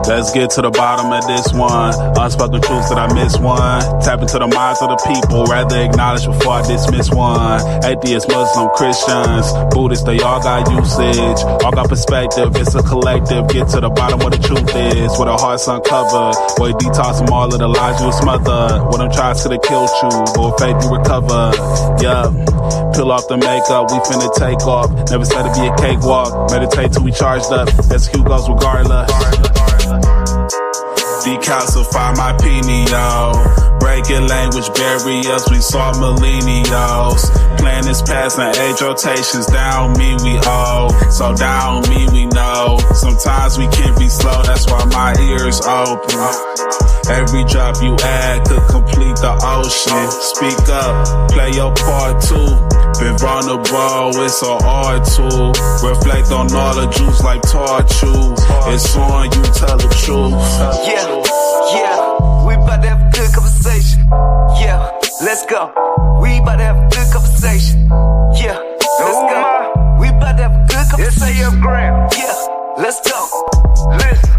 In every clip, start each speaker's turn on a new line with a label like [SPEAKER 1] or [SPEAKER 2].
[SPEAKER 1] Let's get to the bottom of this one. Unspoken truths that I miss one. Tap into the minds of the people, rather acknowledge before I dismiss one. Atheists, Muslim, Christians, Buddhists, they all got usage. All got perspective, it's a collective. Get to the bottom where the truth is, where the heart's uncovered. Where you detox from all of the lies you smothered. What them tries to kill you, but with faith you recover. Yeah, peel off the makeup, we finna take off. Never said it'd be a cakewalk. Meditate till we charged up. Execute goes regardless. Decalcify my pineal. Breaking language barriers, we saw millennials. Planets passing age rotations, down me we owe. So down me we know. Sometimes we can be slow, that's why my ears open. Every drop you add could complete the ocean. Speak up, play your part too. Been vulnerable, it's so hard to reflect on all the juice like torture. It's on you, tell the truth.
[SPEAKER 2] Yeah, we about to have a good conversation. Yeah, let's go. We about to have a good conversation. Yeah, let's go. We about to have a good conversation. Yeah, let's go. Listen.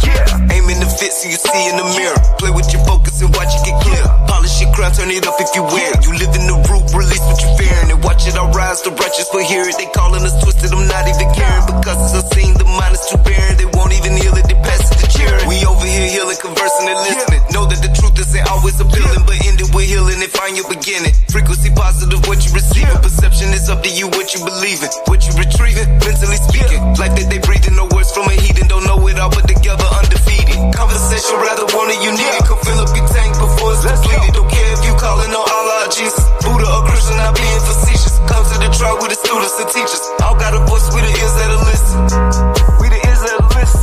[SPEAKER 2] Yeah, aim in the fit so you see in the mirror. Play with your focus and watch it get clear. Polish your crown, turn it up if you wear it. You live in the root, release what you're fearing. And watch it all rise, the righteous will hear it. They calling us twisted, I'm not even caring. Because it's unseen, the mind is too barren. They won't even heal it, they pass it to cheering. We over here healing, conversing and listening. Know that the truth isn't always appealing, but end it with healing and find your beginning. Frequency positive, what you receiving. Perception is up to you, what you believing. What you retrieving, mentally speaking. Life that they breathing, no words from a heathen. Don't know it all, but together undefeated. Conversation, rather want it, you need it. Come fill up your tank before it's depleted. Don't care if you calling on Allah, Jesus, Buddha or Christian, not being facetious. Come to the trial with the students and teachers. All got a voice, we the ears that'll listen. We the ears that'll listen.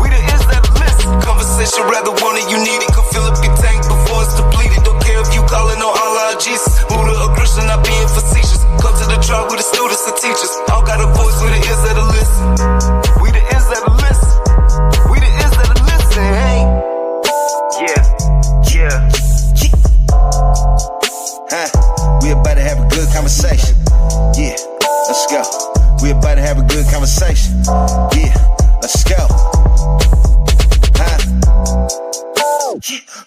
[SPEAKER 2] We the ears that'll listen. Conversation, rather want it, you need it. Come fill up your tank before it's depleted. Don't care if you calling on Allah, Jesus, Buddha or Christian, not being facetious. Come to the trial with the students and teachers. All got a voice, we the ears that'll listen. We the ears that'll listen. We the ears that'll listen, hey. Yeah.
[SPEAKER 3] We about to have a good conversation. Yeah, let's go. We about to have a good conversation. Yeah, let's go.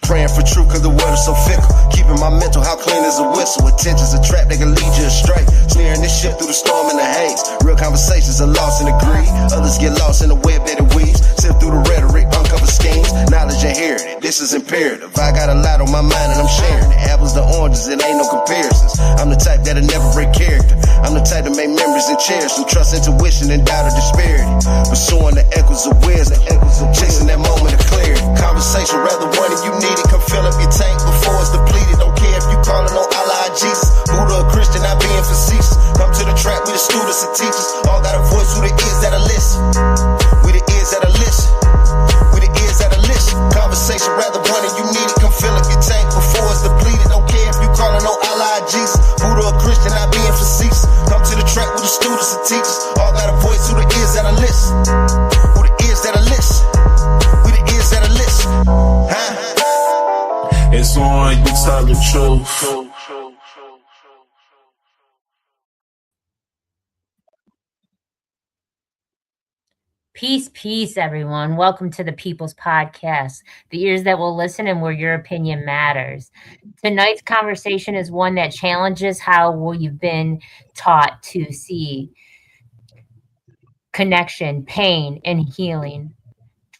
[SPEAKER 3] Praying for truth cause the world is so fickle. Keeping my mental how clean as a whistle. Attention's a trap that can lead you astray. Smearing this shit through the storm and the haze. Real conversations are lost in the greed. Others get lost in the web that it weaves. Sift through the rhetoric, uncover schemes. Knowledge inherited, this is imperative. I got a lot on my mind and I'm sharing it. Apples to oranges, it ain't no comparisons. I'm the type that'll never break character. I'm the type to make memories and cherish them. Trust intuition and doubt of disparity. Pursuing the echoes of wisdom. Chasing that moment of clarity. Conversation, rather one if you need it. Come fill up your tank before it's depleted. Don't care if you calling on Allah or Jesus, Buddha or Christian, not being facetious. Come to the track with the students and teachers. All got a voice, who the ears that'll listen. We the ears that'll listen. We the ears that'll listen. Conversation, rather one if you need it. Come fill up your tank before it's depleted. Don't care if you calling on Allah or Jesus, Buddha or Christian, not being facetious. Come to the track with the students and teachers. All got a voice, who the ears that'll listen. Who the ears that'll listen. We the ears that'll listen.
[SPEAKER 1] It's on you, tell the truth.
[SPEAKER 4] Peace, everyone. Welcome to the People's Podcast, the ears that will listen and where your opinion matters. Tonight's conversation is one that challenges how we've been taught to see connection, pain, and healing.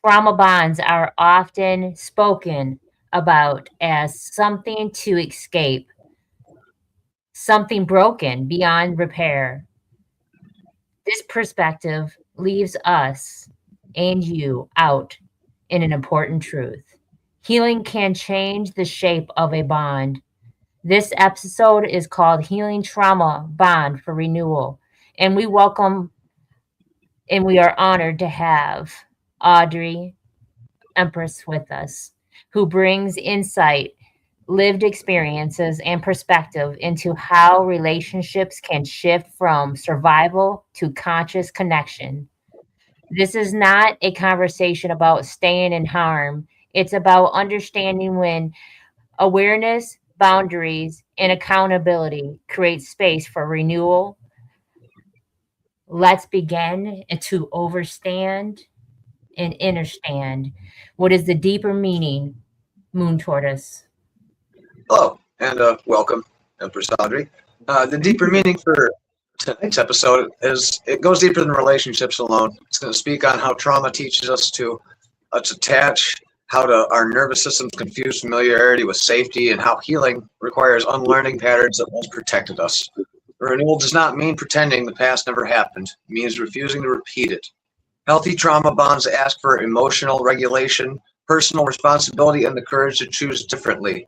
[SPEAKER 4] Trauma bonds are often spoken about as something to escape, something broken beyond repair. This perspective leaves us and you out in an important truth. Healing can change the shape of a bond. This episode is called Healing Trauma Bond for Renewal. And we welcome and we are honored to have Audrey, Empress, with us, who brings insight, lived experiences, and perspective into how relationships can shift from survival to conscious connection. This is not a conversation about staying in harm. It's about understanding when awareness, boundaries, and accountability create space for renewal. Let's begin to overstand and understand? What is the deeper meaning, Moon Tortoise?
[SPEAKER 5] Hello, and welcome, Empress Audrey. The deeper meaning for tonight's episode is it goes deeper than relationships alone. It's going to speak on how trauma teaches us to attach, how our nervous systems confuse familiarity with safety, and how healing requires unlearning patterns that once protected us. Renewal does not mean pretending the past never happened. It means refusing to repeat it. Healthy trauma bonds ask for emotional regulation, personal responsibility, and the courage to choose differently.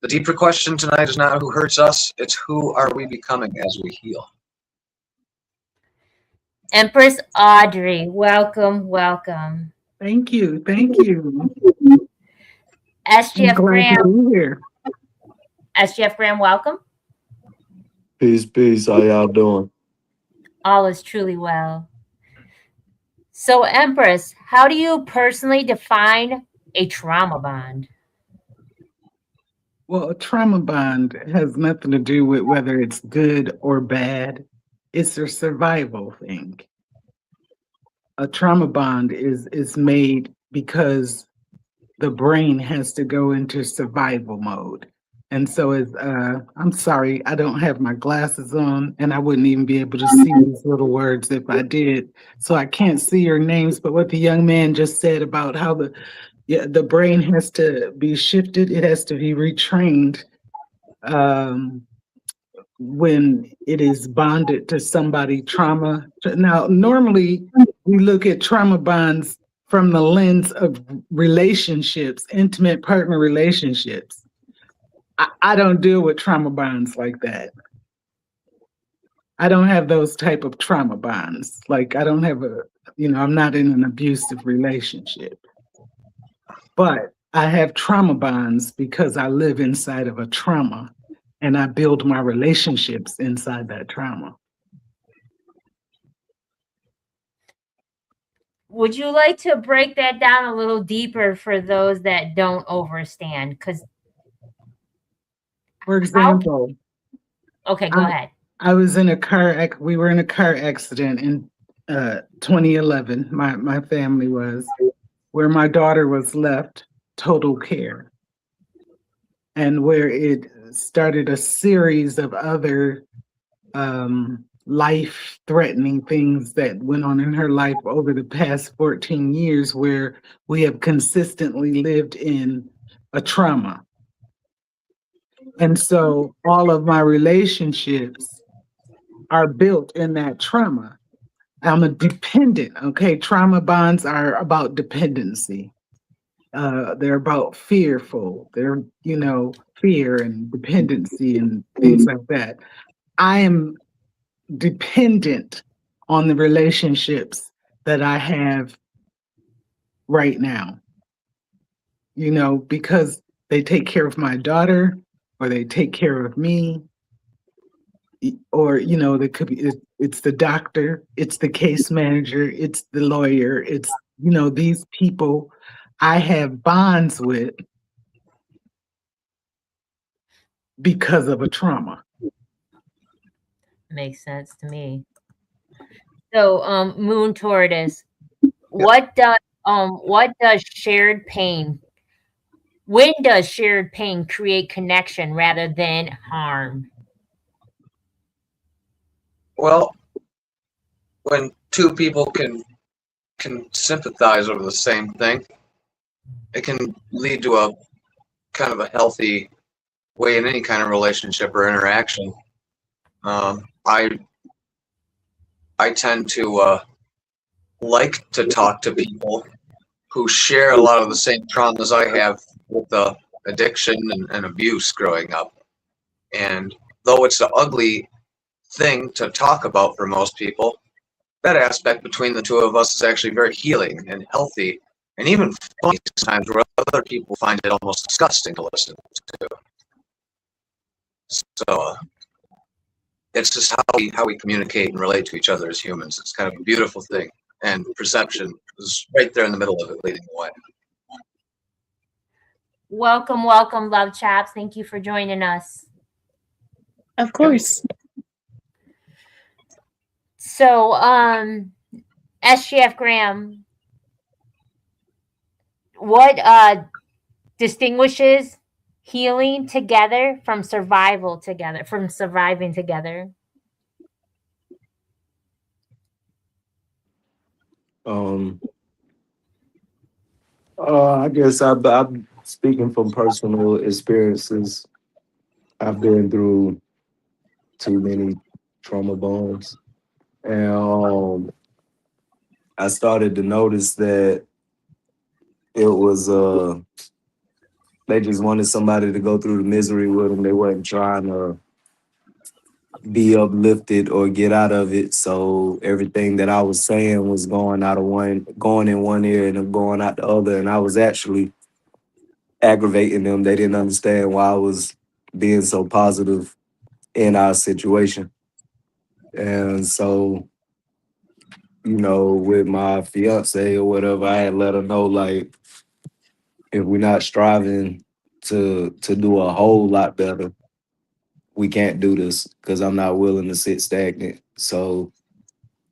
[SPEAKER 5] The deeper question tonight is not who hurts us, it's who are we becoming as we heal.
[SPEAKER 4] Empress Audrey, welcome, welcome.
[SPEAKER 6] Thank you. Thank you. I'm
[SPEAKER 4] SGF
[SPEAKER 6] glad to
[SPEAKER 4] Graham,
[SPEAKER 6] be here.
[SPEAKER 4] SGF Graham, welcome.
[SPEAKER 7] Peace, peace. How y'all doing?
[SPEAKER 4] All is truly well. So, Empress, how do you personally define a trauma bond?
[SPEAKER 6] Well, a trauma bond has nothing to do with whether it's good or bad. It's a survival thing. A trauma bond is made because the brain has to go into survival mode. And so I'm sorry, I don't have my glasses on and I wouldn't even be able to see these little words if I did. So I can't see your names, but what the young man just said about how the brain has to be shifted, it has to be retrained when it is bonded to somebody trauma. Now, normally we look at trauma bonds from the lens of relationships, intimate partner relationships. I don't deal with trauma bonds like that. I don't have those type of trauma bonds. Like I don't have I'm not in an abusive relationship. But I have trauma bonds because I live inside of a trauma and I build my relationships inside that trauma.
[SPEAKER 4] Would you like to break that down a little deeper for those that don't understand? Because,
[SPEAKER 6] for example,
[SPEAKER 4] okay, go ahead.
[SPEAKER 6] I was in we were in a car accident in 2011. My family was, where my daughter was left total care, and where it started a series of other life-threatening things that went on in her life over the past 14 years, where we have consistently lived in a trauma. And so all of my relationships are built in that trauma. I'm a dependent, okay? Trauma bonds are about dependency. They're about fearful. They're, fear and dependency and things like that. I am dependent on the relationships that I have right now, because they take care of my daughter or they take care of me, or, they could be, it's the doctor, it's the case manager, it's the lawyer, it's, these people I have bonds with because of a trauma.
[SPEAKER 4] Makes sense to me. So, Moon Tortoise, what does shared pain? When does shared pain create connection rather than harm?
[SPEAKER 5] Well, when two people can sympathize over the same thing, it can lead to a kind of a healthy way in any kind of relationship or interaction. I tend to like to talk to people who share a lot of the same traumas I have with addiction and abuse growing up. And though it's an ugly thing to talk about for most people, that aspect between the two of us is actually very healing and healthy, and even funny sometimes, where other people find it almost disgusting to listen to. So it's just how we communicate and relate to each other as humans. It's kind of a beautiful thing, and perception is right there in the middle of it, leading the way.
[SPEAKER 4] Welcome, welcome, Love Chaps. Thank you for joining us.
[SPEAKER 8] Of course.
[SPEAKER 4] So, SGF Graham, what distinguishes healing together from survival together, from surviving together?
[SPEAKER 7] Um, I guess I'm speaking from personal experiences. I've been through too many trauma bonds, and I started to notice that it was they just wanted somebody to go through the misery with them. They weren't trying to be uplifted or get out of it. So everything that I was saying was going in one ear and going out the other, and I was actually aggravating them. They didn't understand why I was being so positive in our situation. And so, with my fiance or whatever, I had let her know, like, if we're not striving to do a whole lot better, we can't do this because I'm not willing to sit stagnant. So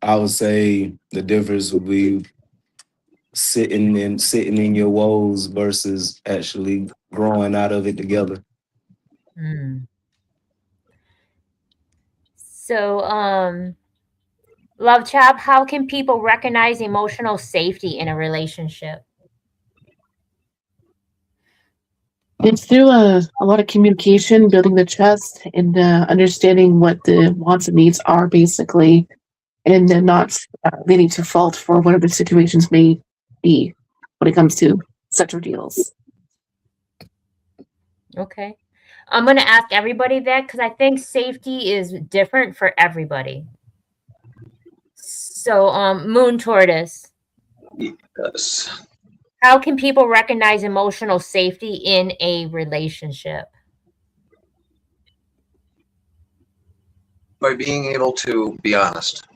[SPEAKER 7] I would say the difference would be sitting in your woes versus actually growing out of it together.
[SPEAKER 4] Mm. So, Love Chap, how can people recognize emotional safety in a relationship?
[SPEAKER 8] It's through a lot of communication, building the trust, and understanding what the wants and needs are, basically, and then not leading to fault for whatever the situations may be when it comes to such ordeals.
[SPEAKER 4] Okay. I'm going to ask everybody that because I think safety is different for everybody. So, Moon Tortoise,
[SPEAKER 5] Yes.
[SPEAKER 4] how can people recognize emotional safety in a relationship?
[SPEAKER 5] By being able to be honest.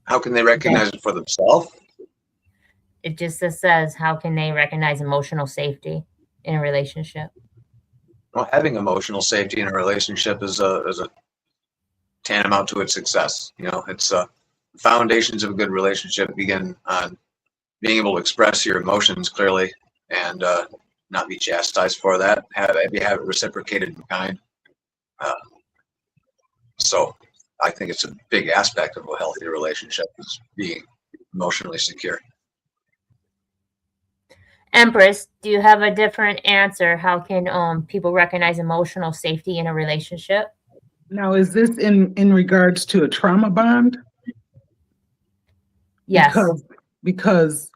[SPEAKER 5] How can they recognize it for themselves?
[SPEAKER 4] It just says, how can they recognize emotional safety in a relationship?
[SPEAKER 5] Well, having emotional safety in a relationship is a tantamount to its success. It's foundations of a good relationship begin on being able to express your emotions clearly and not be chastised for that. Have it reciprocated in kind. So I think it's a big aspect of a healthy relationship is being emotionally secure.
[SPEAKER 4] Empress, do you have a different answer? How can people recognize emotional safety in a relationship?
[SPEAKER 6] Now, is this in regards to a trauma bond?
[SPEAKER 4] Yes.
[SPEAKER 6] Because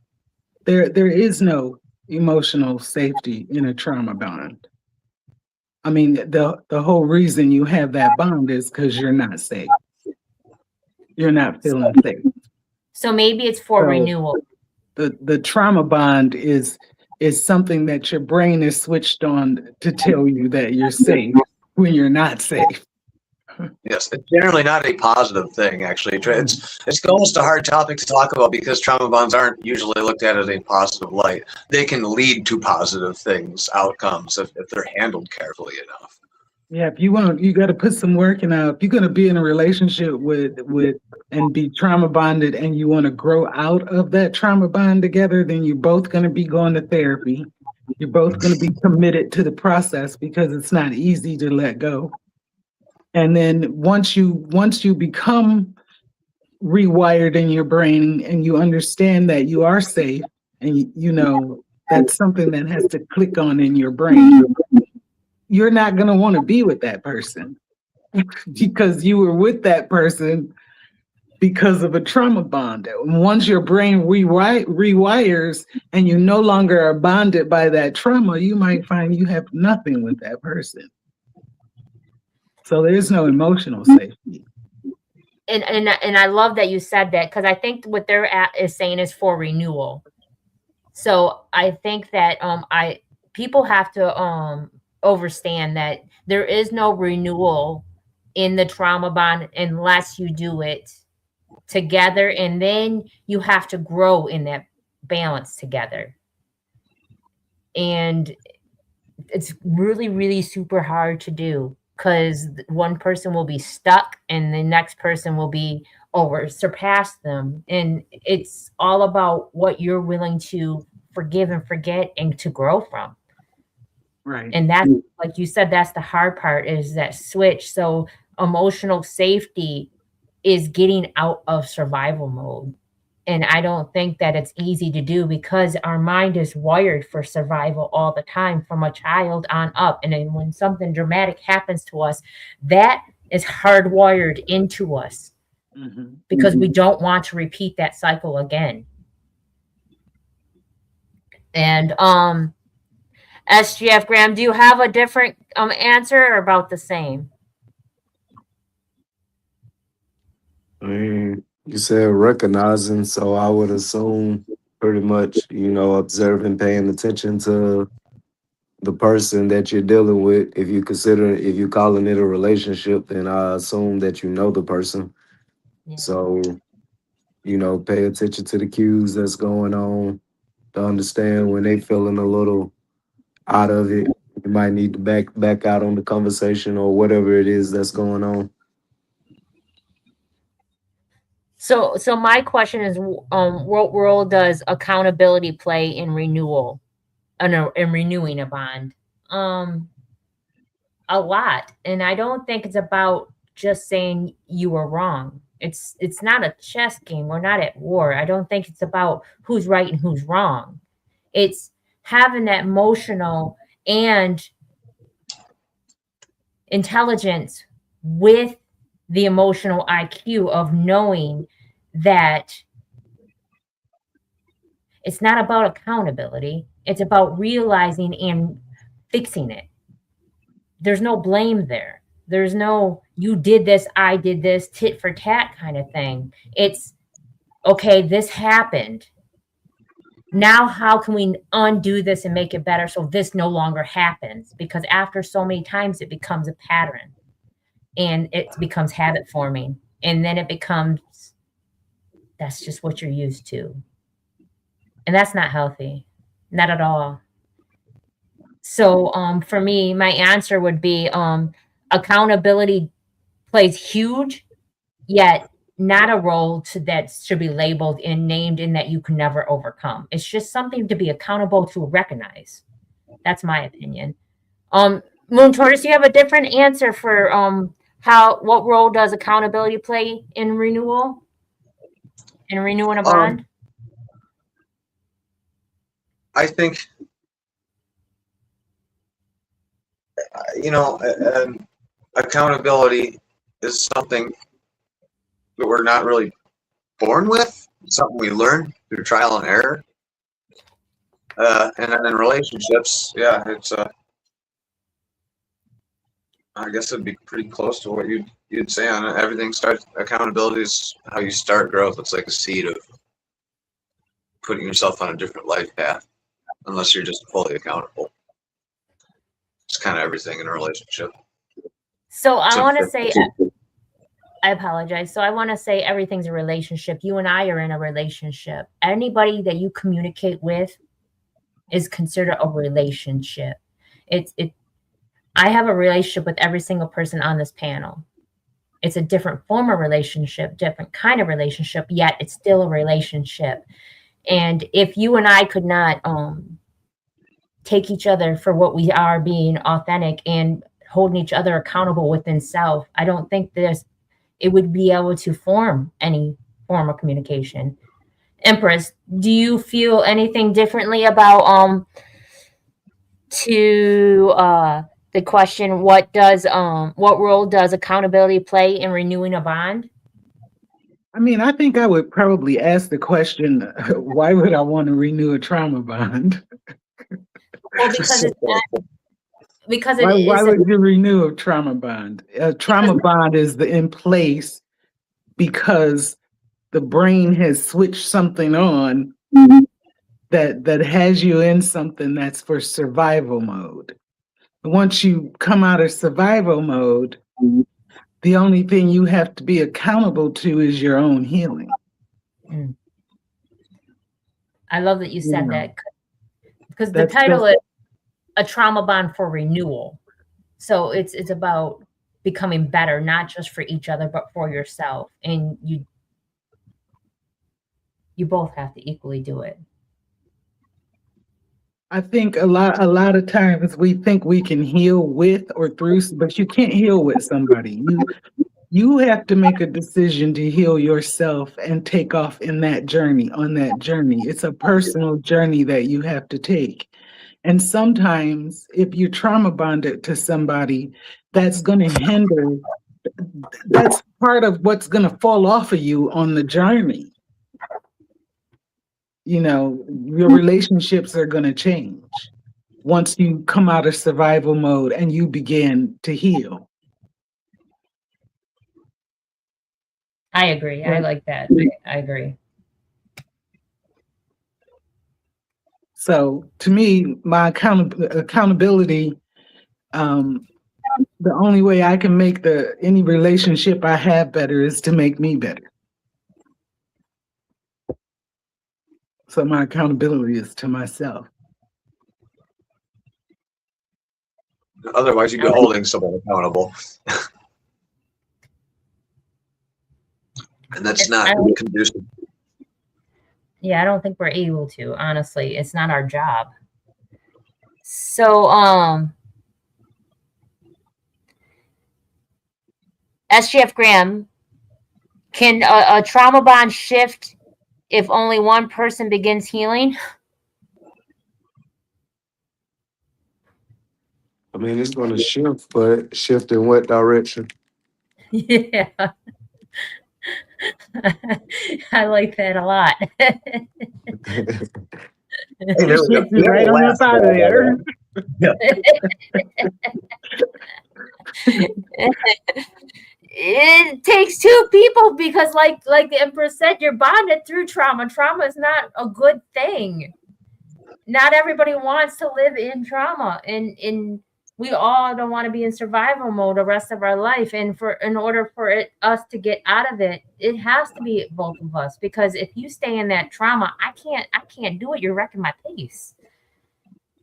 [SPEAKER 6] there is no emotional safety in a trauma bond. I mean, the whole reason you have that bond is because you're not safe. You're not feeling safe.
[SPEAKER 4] So maybe it's for renewal.
[SPEAKER 6] The trauma bond is something that your brain is switched on to tell you that you're safe when you're not safe.
[SPEAKER 5] Yes, it's generally not a positive thing, actually. It's almost a hard topic to talk about because trauma bonds aren't usually looked at as a positive light. They can lead to positive things, outcomes, if they're handled carefully enough.
[SPEAKER 6] Yeah, if you want, you got to put some work in. If you're going to be in a relationship with and be trauma bonded, and you want to grow out of that trauma bond together, then you're both going to be going to therapy. You're both going to be committed to the process because it's not easy to let go. And then once you become rewired in your brain and you understand that you are safe, and that's something that has to click on in your brain, you're not going to want to be with that person because you were with that person because of a trauma bond. Once your brain rewires and you no longer are bonded by that trauma, you might find you have nothing with that person. So there's no emotional safety.
[SPEAKER 4] And I love that you said that because I think what they're is saying is for renewal. So I think that people have to understand that there is no renewal in the trauma bond unless you do it together, and then you have to grow in that balance together. And it's really, really super hard to do because one person will be stuck and the next person will be or surpass them. And it's all about what you're willing to forgive and forget and to grow from.
[SPEAKER 6] Right.
[SPEAKER 4] And that's, like you said, that's the hard part, is that switch. So emotional safety is getting out of survival mode. And I don't think that it's easy to do, because our mind is wired for survival all the time from a child on up. And then when something dramatic happens to us, that is hardwired into us, because we don't want to repeat that cycle again. And SGF Graham, do you have a different answer, or about the same?
[SPEAKER 7] I mean, you said recognizing, so I would assume pretty much, observing, paying attention to the person that you're dealing with. If you calling it a relationship, then I assume that you know the person.
[SPEAKER 4] Yeah.
[SPEAKER 7] So, pay attention to the cues that's going on to understand when they feeling a little out of it. You might need to back out on the conversation or whatever it is that's going on.
[SPEAKER 4] So my question is, what role does accountability play in renewal, in renewing a bond? A lot. And I don't think it's about just saying you were wrong. It's not a chess game. We're not at war. I don't think it's about who's right and who's wrong. It's having that emotional and intelligence with the emotional IQ of knowing that it's not about accountability. It's about realizing and fixing it. There's no blame there. There's no, you did this, I did this, tit for tat kind of thing. It's, okay, this happened. Now, how can we undo this and make it better so this no longer happens? Because after so many times, it becomes a pattern, and it becomes habit forming. And then it becomes, that's just what you're used to. And that's not healthy, not at all. So for me, my answer would be accountability plays huge, yet not a role that should be labeled and named and that you can never overcome. It's just something to be accountable to recognize. That's my opinion. Moon Tortoise, you have a different answer for what role does accountability play in renewal? In renewing a bond?
[SPEAKER 5] I think, accountability is something that we're not really born with. It's something we learn through trial and error. And then in relationships, yeah, it's I guess it'd be pretty close to what you'd say on it. Everything starts, accountability is how you start growth. It's like a seed of putting yourself on a different life path, unless you're just fully accountable. It's kind of everything in a relationship.
[SPEAKER 4] So I want to say, I apologize. So I want to say everything's a relationship. You and I are in a relationship. Anybody that you communicate with is considered a relationship. I have a relationship with every single person on this panel. It's a different form of relationship, different kind of relationship, yet it's still a relationship. And if you and I could not take each other for what we are, being authentic and holding each other accountable within self, I don't think it would be able to form any form of communication. Empress, do you feel anything differently about the question, what role does accountability play in renewing a bond?
[SPEAKER 6] I mean, I think I would probably ask the question, why would I want to renew a trauma bond?
[SPEAKER 4] Well,
[SPEAKER 6] why would you renew a trauma bond? A trauma bond is in place because the brain has switched something on that has you in something that's for survival mode. Once you come out of survival mode, the only thing you have to be accountable to is your own healing.
[SPEAKER 4] I love that you said that, because the title is A Trauma Bond for Renewal. So it's about becoming better, not just for each other, but for yourself. And You both have to equally do it.
[SPEAKER 6] I think a lot of times we think we can heal with or through, but you can't heal with somebody. You have to make a decision to heal yourself and take off in that journey, on that journey. It's a personal journey that you have to take. And sometimes if you're trauma bonded to somebody, that's going to hinder, that's part of what's going to fall off of you on the journey. You know, your relationships are going to change once you come out of survival mode and you begin to heal.
[SPEAKER 4] I agree. I like that. I agree.
[SPEAKER 6] So to me, my accountability, the only way I can make any relationship I have better is to make me better. So my accountability is to myself.
[SPEAKER 5] Otherwise, you'd be holding someone accountable. And that's not conducive.
[SPEAKER 4] Yeah, I don't think we're able to, honestly. It's not our job. So, SGF Graham, can a trauma bond shift if only one person begins healing?
[SPEAKER 7] I mean, it's going to shift, but shift in what direction?
[SPEAKER 4] Yeah. I like that a lot.
[SPEAKER 6] Right on the side of there.
[SPEAKER 4] It takes two people because like the Empress said, you're bonded through trauma. Trauma is not a good thing. Not everybody wants to live in trauma, and we all don't want to be in survival mode the rest of our life. And in order for us to get out of it, it has to be both of us, because if you stay in that trauma, I can't do it. You're wrecking my pace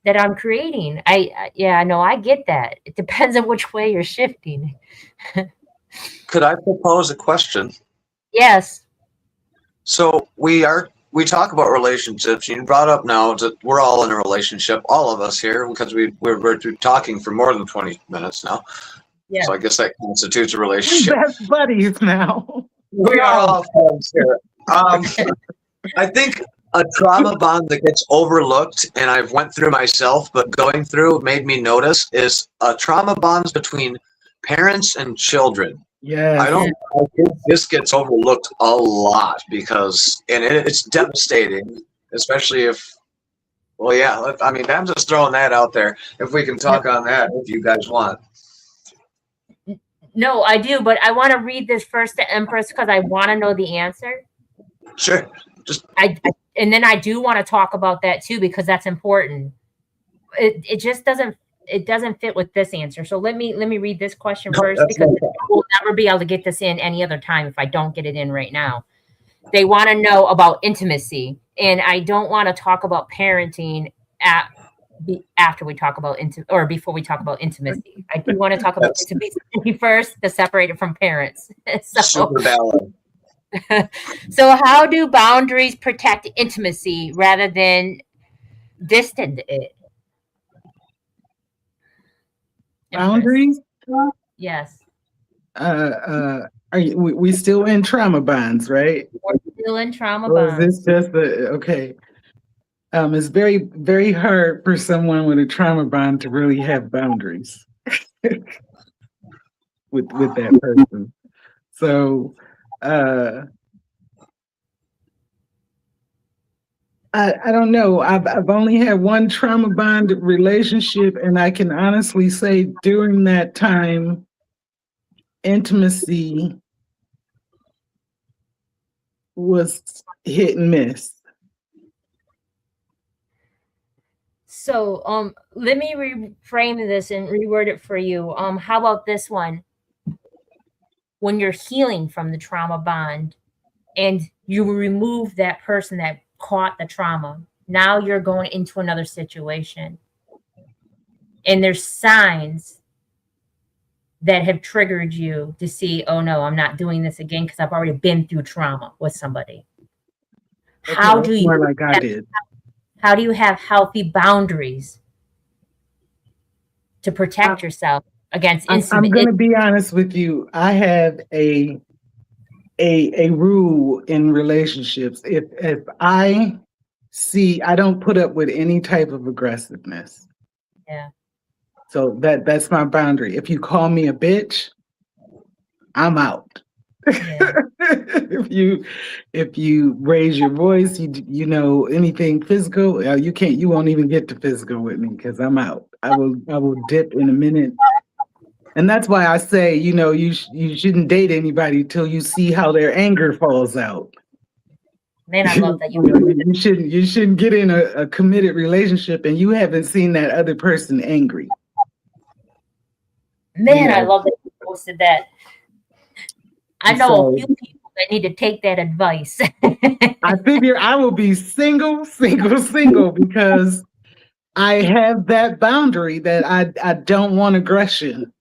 [SPEAKER 4] that I'm creating. I get that. It depends on which way you're shifting.
[SPEAKER 5] Could I propose a question?
[SPEAKER 4] Yes.
[SPEAKER 5] So we talk about relationships. You brought up now that we're all in a relationship, all of us here, because we're talking for more than 20 minutes now. Yeah. So I guess that constitutes a relationship.
[SPEAKER 6] We're best buddies now.
[SPEAKER 5] We are all friends here. I think a trauma bond that gets overlooked, and I've went through myself, but going through made me notice, is trauma bonds between parents and children.
[SPEAKER 6] Yeah,
[SPEAKER 5] I think this gets overlooked a lot because, and it's devastating, especially if, well, yeah, I mean, I'm just throwing that out there. If we can talk on that, if you guys want.
[SPEAKER 4] No, I do, but I want to read this first to Empress because I want to know the answer.
[SPEAKER 5] Sure.
[SPEAKER 4] And then I do want to talk about that too, because that's important. It just doesn't fit with this answer. So let me read this question first, because we'll never be able to get this in any other time if I don't get it in right now. They want to know about intimacy, and I don't want to talk about parenting after we talk about or before we talk about intimacy. I do want to talk about intimacy first to separate it from parents.
[SPEAKER 5] Super valid.
[SPEAKER 4] So how do boundaries protect intimacy rather than distance it?
[SPEAKER 6] Boundaries?
[SPEAKER 4] Yes.
[SPEAKER 6] We still in trauma bonds, right?
[SPEAKER 4] We're still in trauma bonds.
[SPEAKER 6] Is this just okay? It's very, very hard for someone with a trauma bond to really have boundaries with that person. So I don't know. I've only had one trauma bond relationship, and I can honestly say during that time, intimacy was hit and miss.
[SPEAKER 4] So let me reframe this and reword it for you. How about this one? When you're healing from the trauma bond and you remove that person that caught the trauma, now you're going into another situation. And there's signs that have triggered you to see, oh no, I'm not doing this again because I've already been through trauma with somebody. How
[SPEAKER 6] that's
[SPEAKER 4] do you
[SPEAKER 6] more like I did.
[SPEAKER 4] how do you have healthy boundaries to
[SPEAKER 6] I,
[SPEAKER 4] protect yourself against
[SPEAKER 6] I'm gonna be honest with you. I have a rule in relationships. If I see, I don't put up with any type of aggressiveness.
[SPEAKER 4] Yeah.
[SPEAKER 6] So that's my boundary. If you call me a bitch, I'm out.
[SPEAKER 4] Yeah.
[SPEAKER 6] If you raise your voice, you know anything physical, you won't even get to physical with me because I'm out. I will dip in a minute. And that's why I say, you shouldn't date anybody till you see how their anger falls out.
[SPEAKER 4] Man, I love that
[SPEAKER 6] You know, you shouldn't get in a committed relationship and you haven't seen that other person angry.
[SPEAKER 4] Man, I love that you posted that. I know a
[SPEAKER 6] So
[SPEAKER 4] few people that need to take that advice.
[SPEAKER 6] I figure I will be single because I have that boundary that I don't want aggression.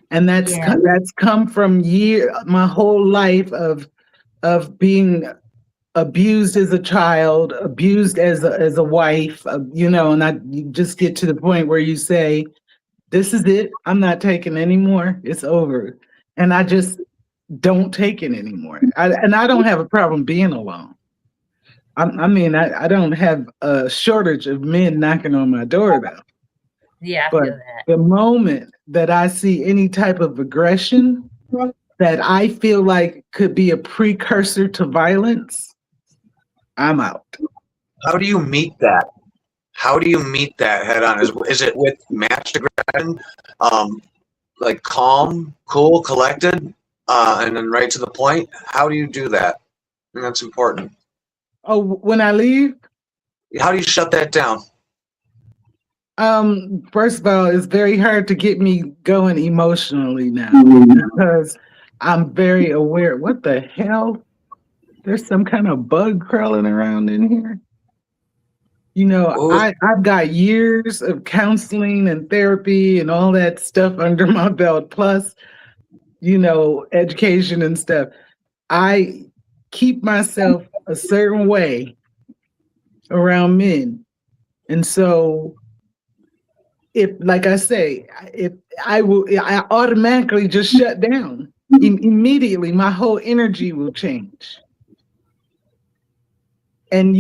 [SPEAKER 6] And that's
[SPEAKER 4] Yeah.
[SPEAKER 6] that's come from my whole life of being abused as a child, abused as a wife, and you just get to the point where you say, "This is it. I'm not taking anymore. It's over," and I just don't take it anymore. I don't have a problem being alone. I don't have a shortage of men knocking on my door though.
[SPEAKER 4] Yeah, I
[SPEAKER 6] But
[SPEAKER 4] feel that.
[SPEAKER 6] the moment that I see any type of aggression that I feel like could be a precursor to violence, I'm out.
[SPEAKER 5] How do you meet that? How do you meet that head on? Is it with matched aggression, like calm, cool, collected, and then right to the point? How do you do that? I think that's important.
[SPEAKER 6] Oh, when I leave,
[SPEAKER 5] How do you shut that down?
[SPEAKER 6] first of all, it's very hard to get me going emotionally now because I'm very aware. What the hell? There's some kind of bug crawling around in here.
[SPEAKER 5] Oh,
[SPEAKER 6] I've got years of counseling and therapy and all that stuff under my belt, plus, education and stuff. I keep myself a certain way around men. And so if, like I say, if I automatically just shut down immediately, my whole energy will change. And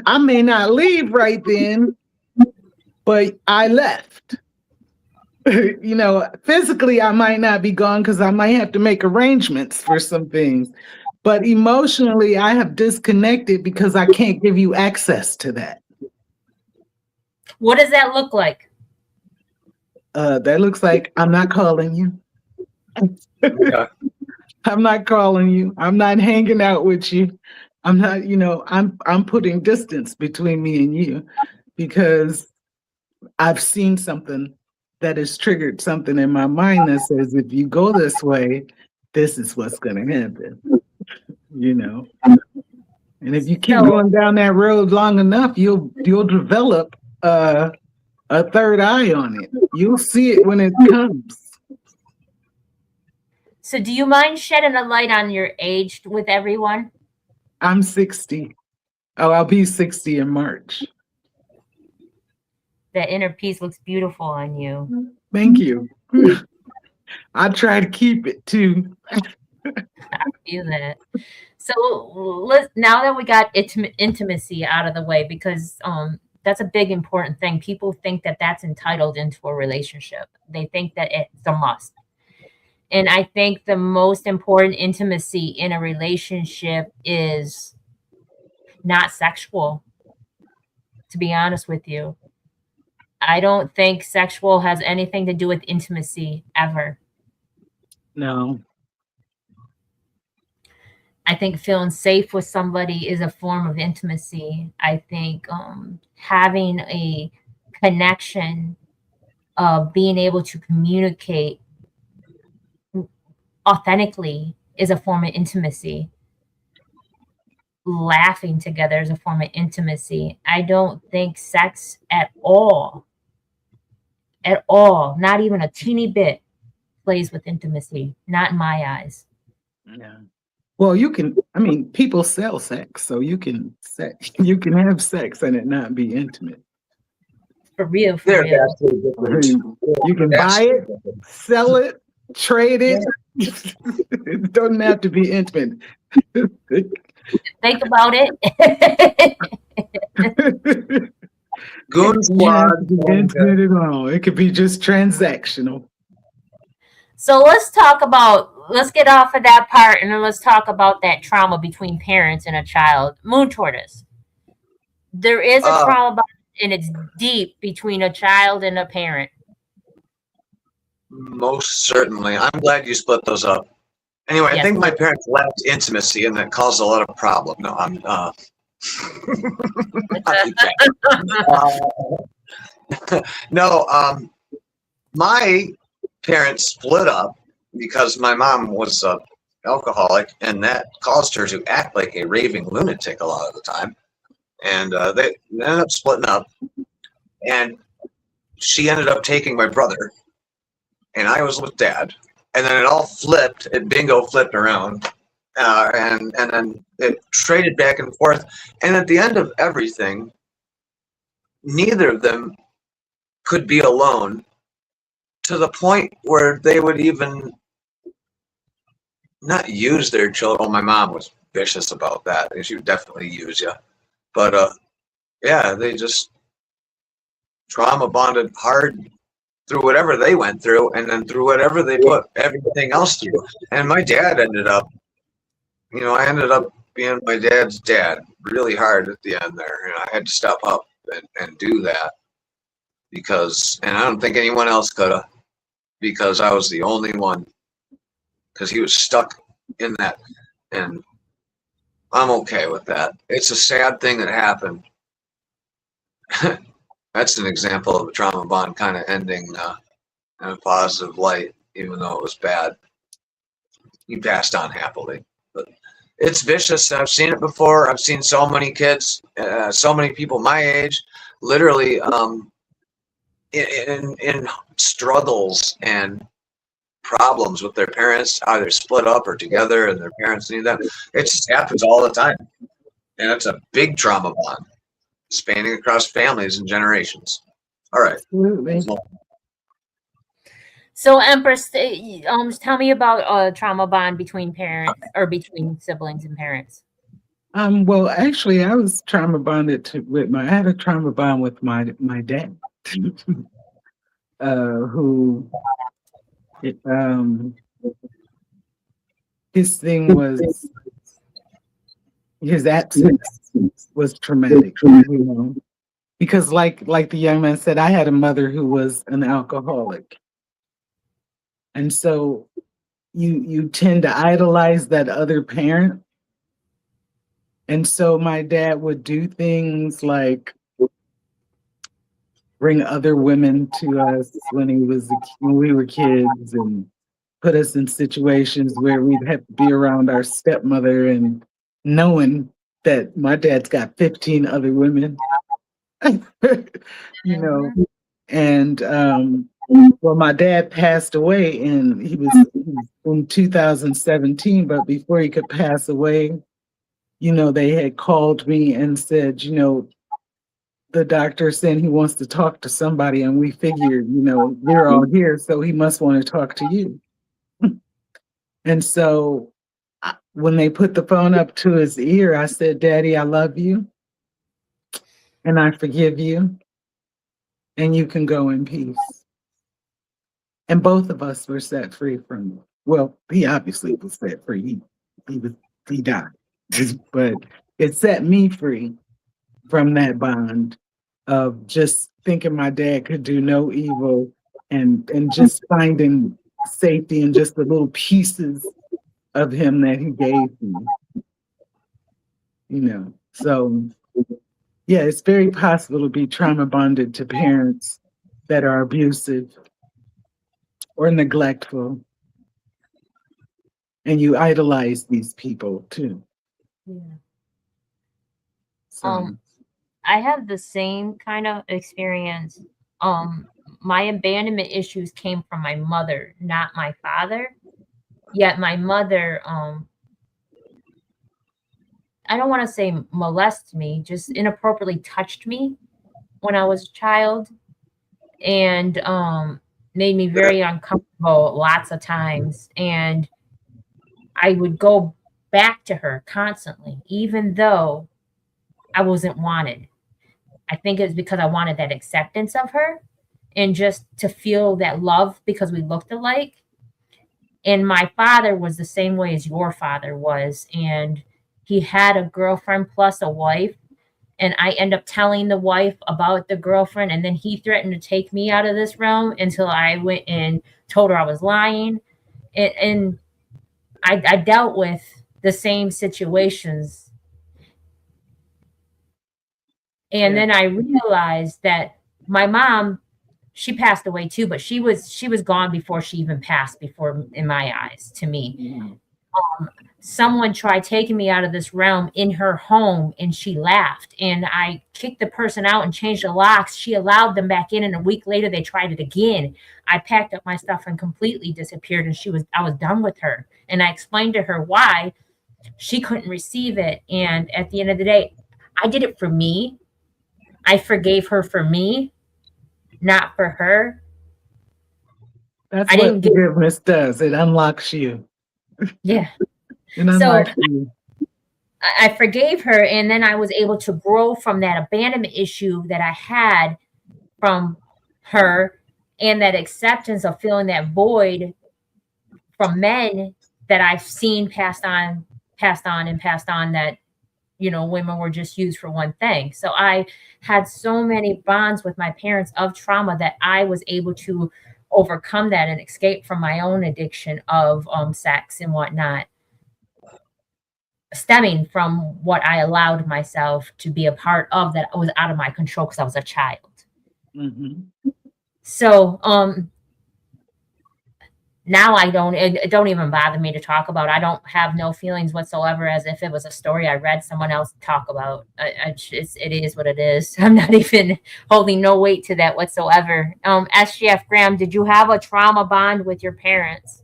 [SPEAKER 6] I may not leave right then, but I left. Physically, I might not be gone because I might have to make arrangements for some things. But emotionally, I have disconnected because I can't give you access to that.
[SPEAKER 4] What does that look like?
[SPEAKER 6] That looks like I'm not calling you.
[SPEAKER 5] okay.
[SPEAKER 6] I'm not calling you. I'm not hanging out with you. I'm not, I'm putting distance between me and you because I've seen something that has triggered something in my mind that says if you go this way, this is what's going to happen. And if you keep going down that road long enough, you'll develop a third eye on it. You'll see it when it comes.
[SPEAKER 4] So do you mind shedding a light on your age with everyone?
[SPEAKER 6] I'm 60. Oh, I'll be 60 in March.
[SPEAKER 4] That inner peace looks beautiful on you.
[SPEAKER 6] Thank you. I try to keep it too.
[SPEAKER 4] I feel that. So now that we got intimacy out of the way, because that's a big important thing. People think that that's entitled into a relationship. They think that it's a must. And I think the most important intimacy in a relationship is not sexual, to be honest with you. I don't think sexual has anything to do with intimacy ever.
[SPEAKER 6] No.
[SPEAKER 4] I think feeling safe with somebody is a form of intimacy. I think having a connection of being able to communicate authentically is a form of intimacy. Laughing together is a form of intimacy. I don't think sex at all, not even a teeny bit, plays with intimacy. Not in my eyes.
[SPEAKER 6] Yeah. Well, you can. I mean, people sell sex, so you can have sex and it not be intimate.
[SPEAKER 4] For real, for
[SPEAKER 5] They're
[SPEAKER 4] real.
[SPEAKER 5] vastly
[SPEAKER 6] I
[SPEAKER 5] different.
[SPEAKER 6] mean, you can buy it, sell it, trade it. It doesn't have to be intimate.
[SPEAKER 4] Think about it.
[SPEAKER 5] Goon
[SPEAKER 6] It doesn't
[SPEAKER 5] Squad.
[SPEAKER 6] have to be intimate at all. It could be just transactional.
[SPEAKER 4] So let's get off of that part and then let's talk about that trauma between parents and a child. Moon tortoise. There is a
[SPEAKER 5] Uh,
[SPEAKER 4] trauma and it's deep between a child and a parent.
[SPEAKER 5] Most certainly. I'm glad you split those up. Anyway, I
[SPEAKER 4] Yes.
[SPEAKER 5] think my parents lacked intimacy, and that caused a lot of problem. No, I'm. No, my parents split up because my mom was a alcoholic, and that caused her to act like a raving lunatic a lot of the time. And they ended up splitting up, and she ended up taking my brother, and I was with dad. And then it all flipped. It bingo flipped around, and then it traded back and forth. And at the end of everything, neither of them could be alone to the point where they would even not use their children. Oh, my mom was vicious about that. She would definitely use you. But yeah, they just trauma bonded hard through whatever they went through, and then through whatever they put everything else through. And my dad ended up, I ended up being my dad's dad really hard at the end there. And I had to step up and do that and I don't think anyone else could have, because I was the only one, because he was stuck in that. And I'm okay with that. It's a sad thing that happened. That's an example of a trauma bond kind of ending in a positive light, even though it was bad. He passed on happily. But it's vicious. I've seen it before. I've seen so many kids, so many people my age, literally in struggles and problems with their parents, either split up or together, and their parents need them. It just happens all the time. And it's a big trauma bond, spanning across families and generations. All right.
[SPEAKER 6] Absolutely.
[SPEAKER 4] So Empress, tell me about a trauma bond between parents or between siblings and parents.
[SPEAKER 6] Well, actually, I was trauma bonded I had a trauma bond with my dad, who, his thing was his absence was traumatic, because like the young man said, I had a mother who was an alcoholic, and so you tend to idolize that other parent. And so my dad would do things like bring other women to us when we were kids, and put us in situations where we'd have to be around our stepmother, and knowing that my dad's got 15 other women, And well, my dad passed away, and he was in 2017. But before he could pass away, they had called me and said, the doctor said he wants to talk to somebody, and we figured, we're all here, so he must want to talk to you. And so when they put the phone up to his ear, I said, Daddy, I love you, and I forgive you, and you can go in peace. And both of us were set free from, well, he obviously was set free. He died. But it set me free from that bond of just thinking my dad could do no evil, and just finding safety in just the little pieces of him that he gave me. So yeah, it's very possible to be trauma bonded to parents that are abusive or neglectful, and you idolize these people too.
[SPEAKER 4] Yeah.
[SPEAKER 6] So
[SPEAKER 4] I have the same kind of experience. My abandonment issues came from my mother, not my father. Yet my mother I don't want to say molest me, just inappropriately touched me when I was a child, and made me very uncomfortable lots of times. And I would go back to her constantly, even though I wasn't wanted. I think it's because I wanted that acceptance of her and just to feel that love because we looked alike. And my father was the same way as your father was. And he had a girlfriend plus a wife. And I end up telling the wife about the girlfriend. And then he threatened to take me out of this realm until I went and told her I was lying. And I dealt with the same situations. And then I realized that my mom, she passed away too, but she was gone before she even passed, before, in my eyes, to me. Someone tried taking me out of this realm in her home, and she laughed, and I kicked the person out and changed the locks. She allowed them back in, and a week later they tried it again. I packed up my stuff and completely disappeared, and I was done with her. And I explained to her why she couldn't receive it. And at the end of the day, I did it for me. I forgave her for me, not for her.
[SPEAKER 6] That's what forgiveness does. It unlocks you.
[SPEAKER 4] Yeah.
[SPEAKER 6] It unlocks you.
[SPEAKER 4] I forgave her, and then I was able to grow from that abandonment issue that I had from her, and that acceptance of feeling that void from men that I've seen passed on, that, women were just used for one thing. So I had so many bonds with my parents of trauma that I was able to overcome that and escape from my own addiction of sex and whatnot, stemming from what I allowed myself to be a part of that was out of my control because I was a child.
[SPEAKER 6] Mm-hmm.
[SPEAKER 4] So now it don't even bother me to talk about. I don't have no feelings whatsoever, as if it was a story I read someone else talk about. It is what it is. I'm not even holding no weight to that whatsoever. SGF Graham, did you have a trauma bond with your parents?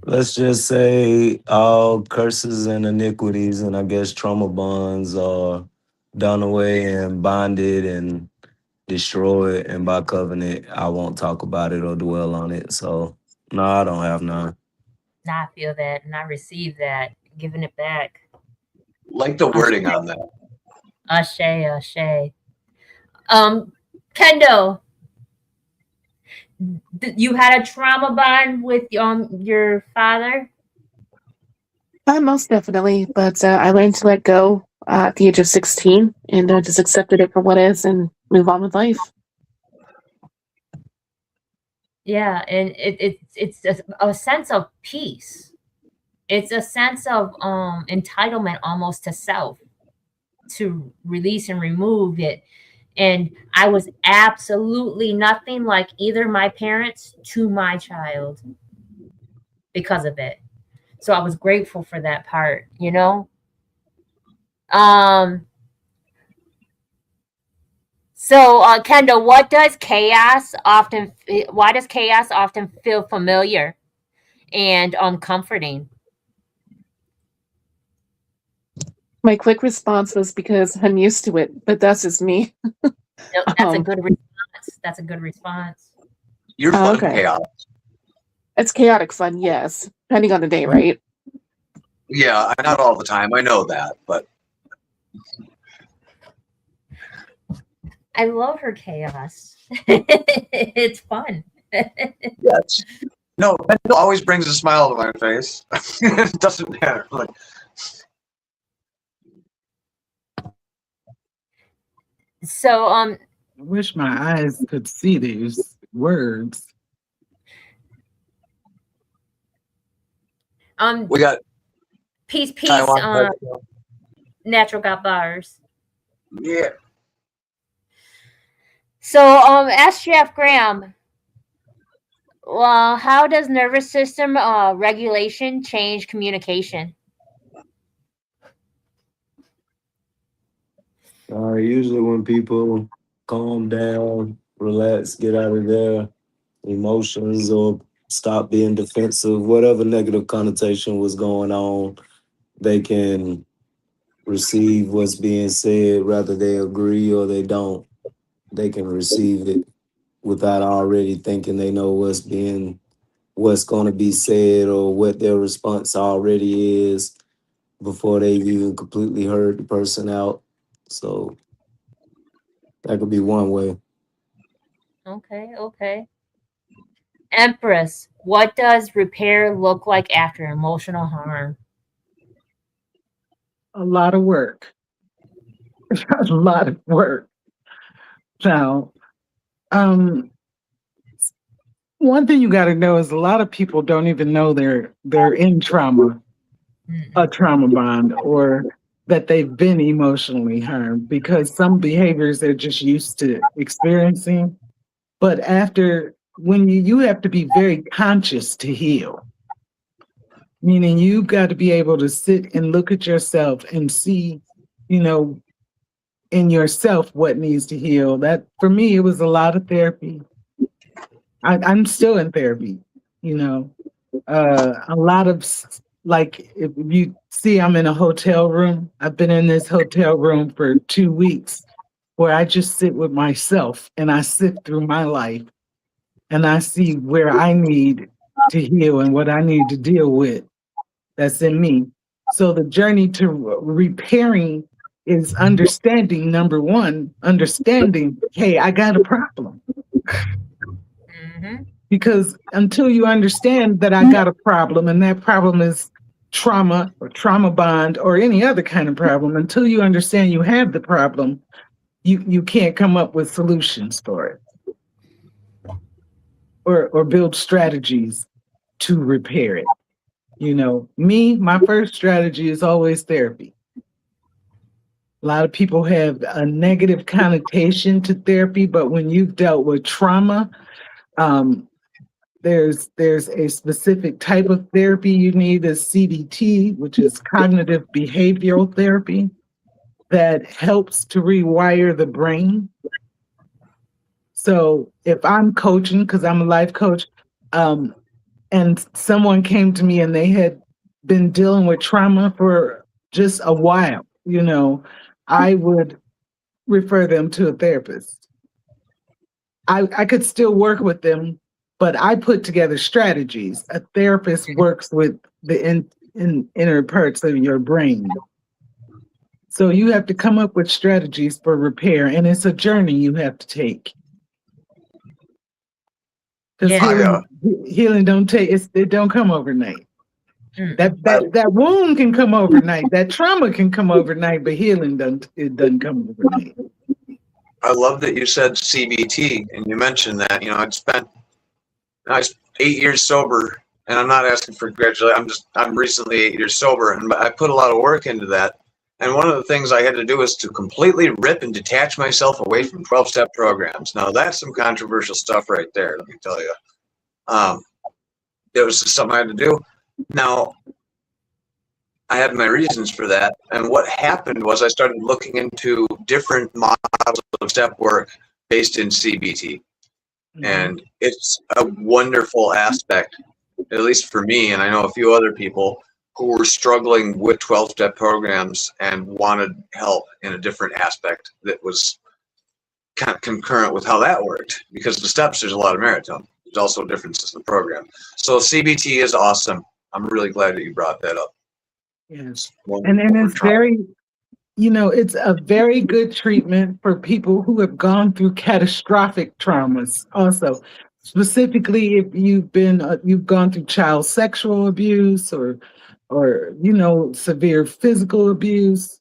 [SPEAKER 7] Let's just say all curses and iniquities, and I guess trauma bonds are done away and bonded and destroyed. And by covenant, I won't talk about it or dwell on it. So, no, I don't have none.
[SPEAKER 4] I feel that, and I receive that, giving it back.
[SPEAKER 5] Like the wording on that.
[SPEAKER 4] Ashe. Kendall, you had a trauma bond with your father?
[SPEAKER 8] Most definitely, but I learned to let go at the age of 16 and just accepted it for what is and move on with life.
[SPEAKER 4] Yeah, and it's a sense of peace. It's a sense of entitlement almost to self, to release and remove it. And I was absolutely nothing like either my parents to my child because of it. So I was grateful for that part, So Kendall, why does chaos often feel familiar and comforting?
[SPEAKER 8] My quick response was because I'm used to it, but that's just me.
[SPEAKER 4] No, that's a good response. That's a good response.
[SPEAKER 5] You're fun chaotic.
[SPEAKER 8] It's chaotic fun, yes. Depending on the day, right?
[SPEAKER 5] Yeah, not all the time. I know that, but
[SPEAKER 4] I love her chaos. It's fun.
[SPEAKER 5] yes. No, it always brings a smile to my face. It doesn't matter. Like,
[SPEAKER 4] so
[SPEAKER 6] I wish my eyes could see these words.
[SPEAKER 5] We got
[SPEAKER 4] peace, natural got bars.
[SPEAKER 5] Yeah.
[SPEAKER 4] So SGF Graham, well, how does nervous system regulation change communication?
[SPEAKER 7] Usually when people calm down, relax, get out of their emotions or stop being defensive, whatever negative connotation was going on, they can receive what's being said, whether they agree or they don't. They can receive it without already thinking they know what's going to be said or what their response already is before they've even completely heard the person out. So that could be one way.
[SPEAKER 4] Okay. Empress, what does repair look like after emotional harm?
[SPEAKER 6] A lot of work. A lot of work. Now, one thing you got to know is a lot of people don't even know they're in trauma, a trauma bond, or that they've been emotionally harmed, because some behaviors they're just used to experiencing. But when you have to be very conscious to heal, meaning you've got to be able to sit and look at yourself and see, in yourself what needs to heal. That for me, it was a lot of therapy. I'm still in therapy, a lot of, like, if you see I'm in a hotel room, I've been in this hotel room for 2 weeks where I just sit with myself and I sift through my life and I see where I need to heal and what I need to deal with that's in me. So the journey to repairing is understanding, number one, hey, I got a problem. Because until you understand that I got a problem, and that problem is trauma or trauma bond or any other kind of problem, until you understand you have the problem, you can't come up with solutions for it or build strategies to repair it. My first strategy is always therapy. A lot of people have a negative connotation to therapy, but when you've dealt with trauma, there's a specific type of therapy you need, is CBT, which is cognitive behavioral therapy, that helps to rewire the brain. So if I'm coaching, because I'm a life coach, and someone came to me and they had been dealing with trauma for just a while, I would refer them to a therapist. I could still work with them, but I put together strategies. A therapist works with the inner parts of your brain. So you have to come up with strategies for repair, and it's a journey you have to take. Because healing it don't come overnight. That wound can come overnight. That trauma can come overnight, but healing doesn't come overnight.
[SPEAKER 5] I love that you said CBT and you mentioned that. I was 8 years sober, and I'm not asking for congratulations. I'm recently 8 years sober, and I put a lot of work into that. And one of the things I had to do was to completely rip and detach myself away from 12-step programs. Now that's some controversial stuff right there, let me tell you. It was just something I had to do. Now, I had my reasons for that. And what happened was I started looking into different models of step work based in CBT. Mm-hmm. And it's a wonderful aspect, at least for me, and I know a few other people who were struggling with 12-step programs and wanted help in a different aspect that was kind of concurrent with how that worked. Because the steps, there's a lot of merit to them. There's also a difference in the program. So CBT is awesome. I'm really glad that you brought that up.
[SPEAKER 6] Yes. And it's very, it's a very good treatment for people who have gone through catastrophic traumas also. Specifically, if you've gone through child sexual abuse or severe physical abuse,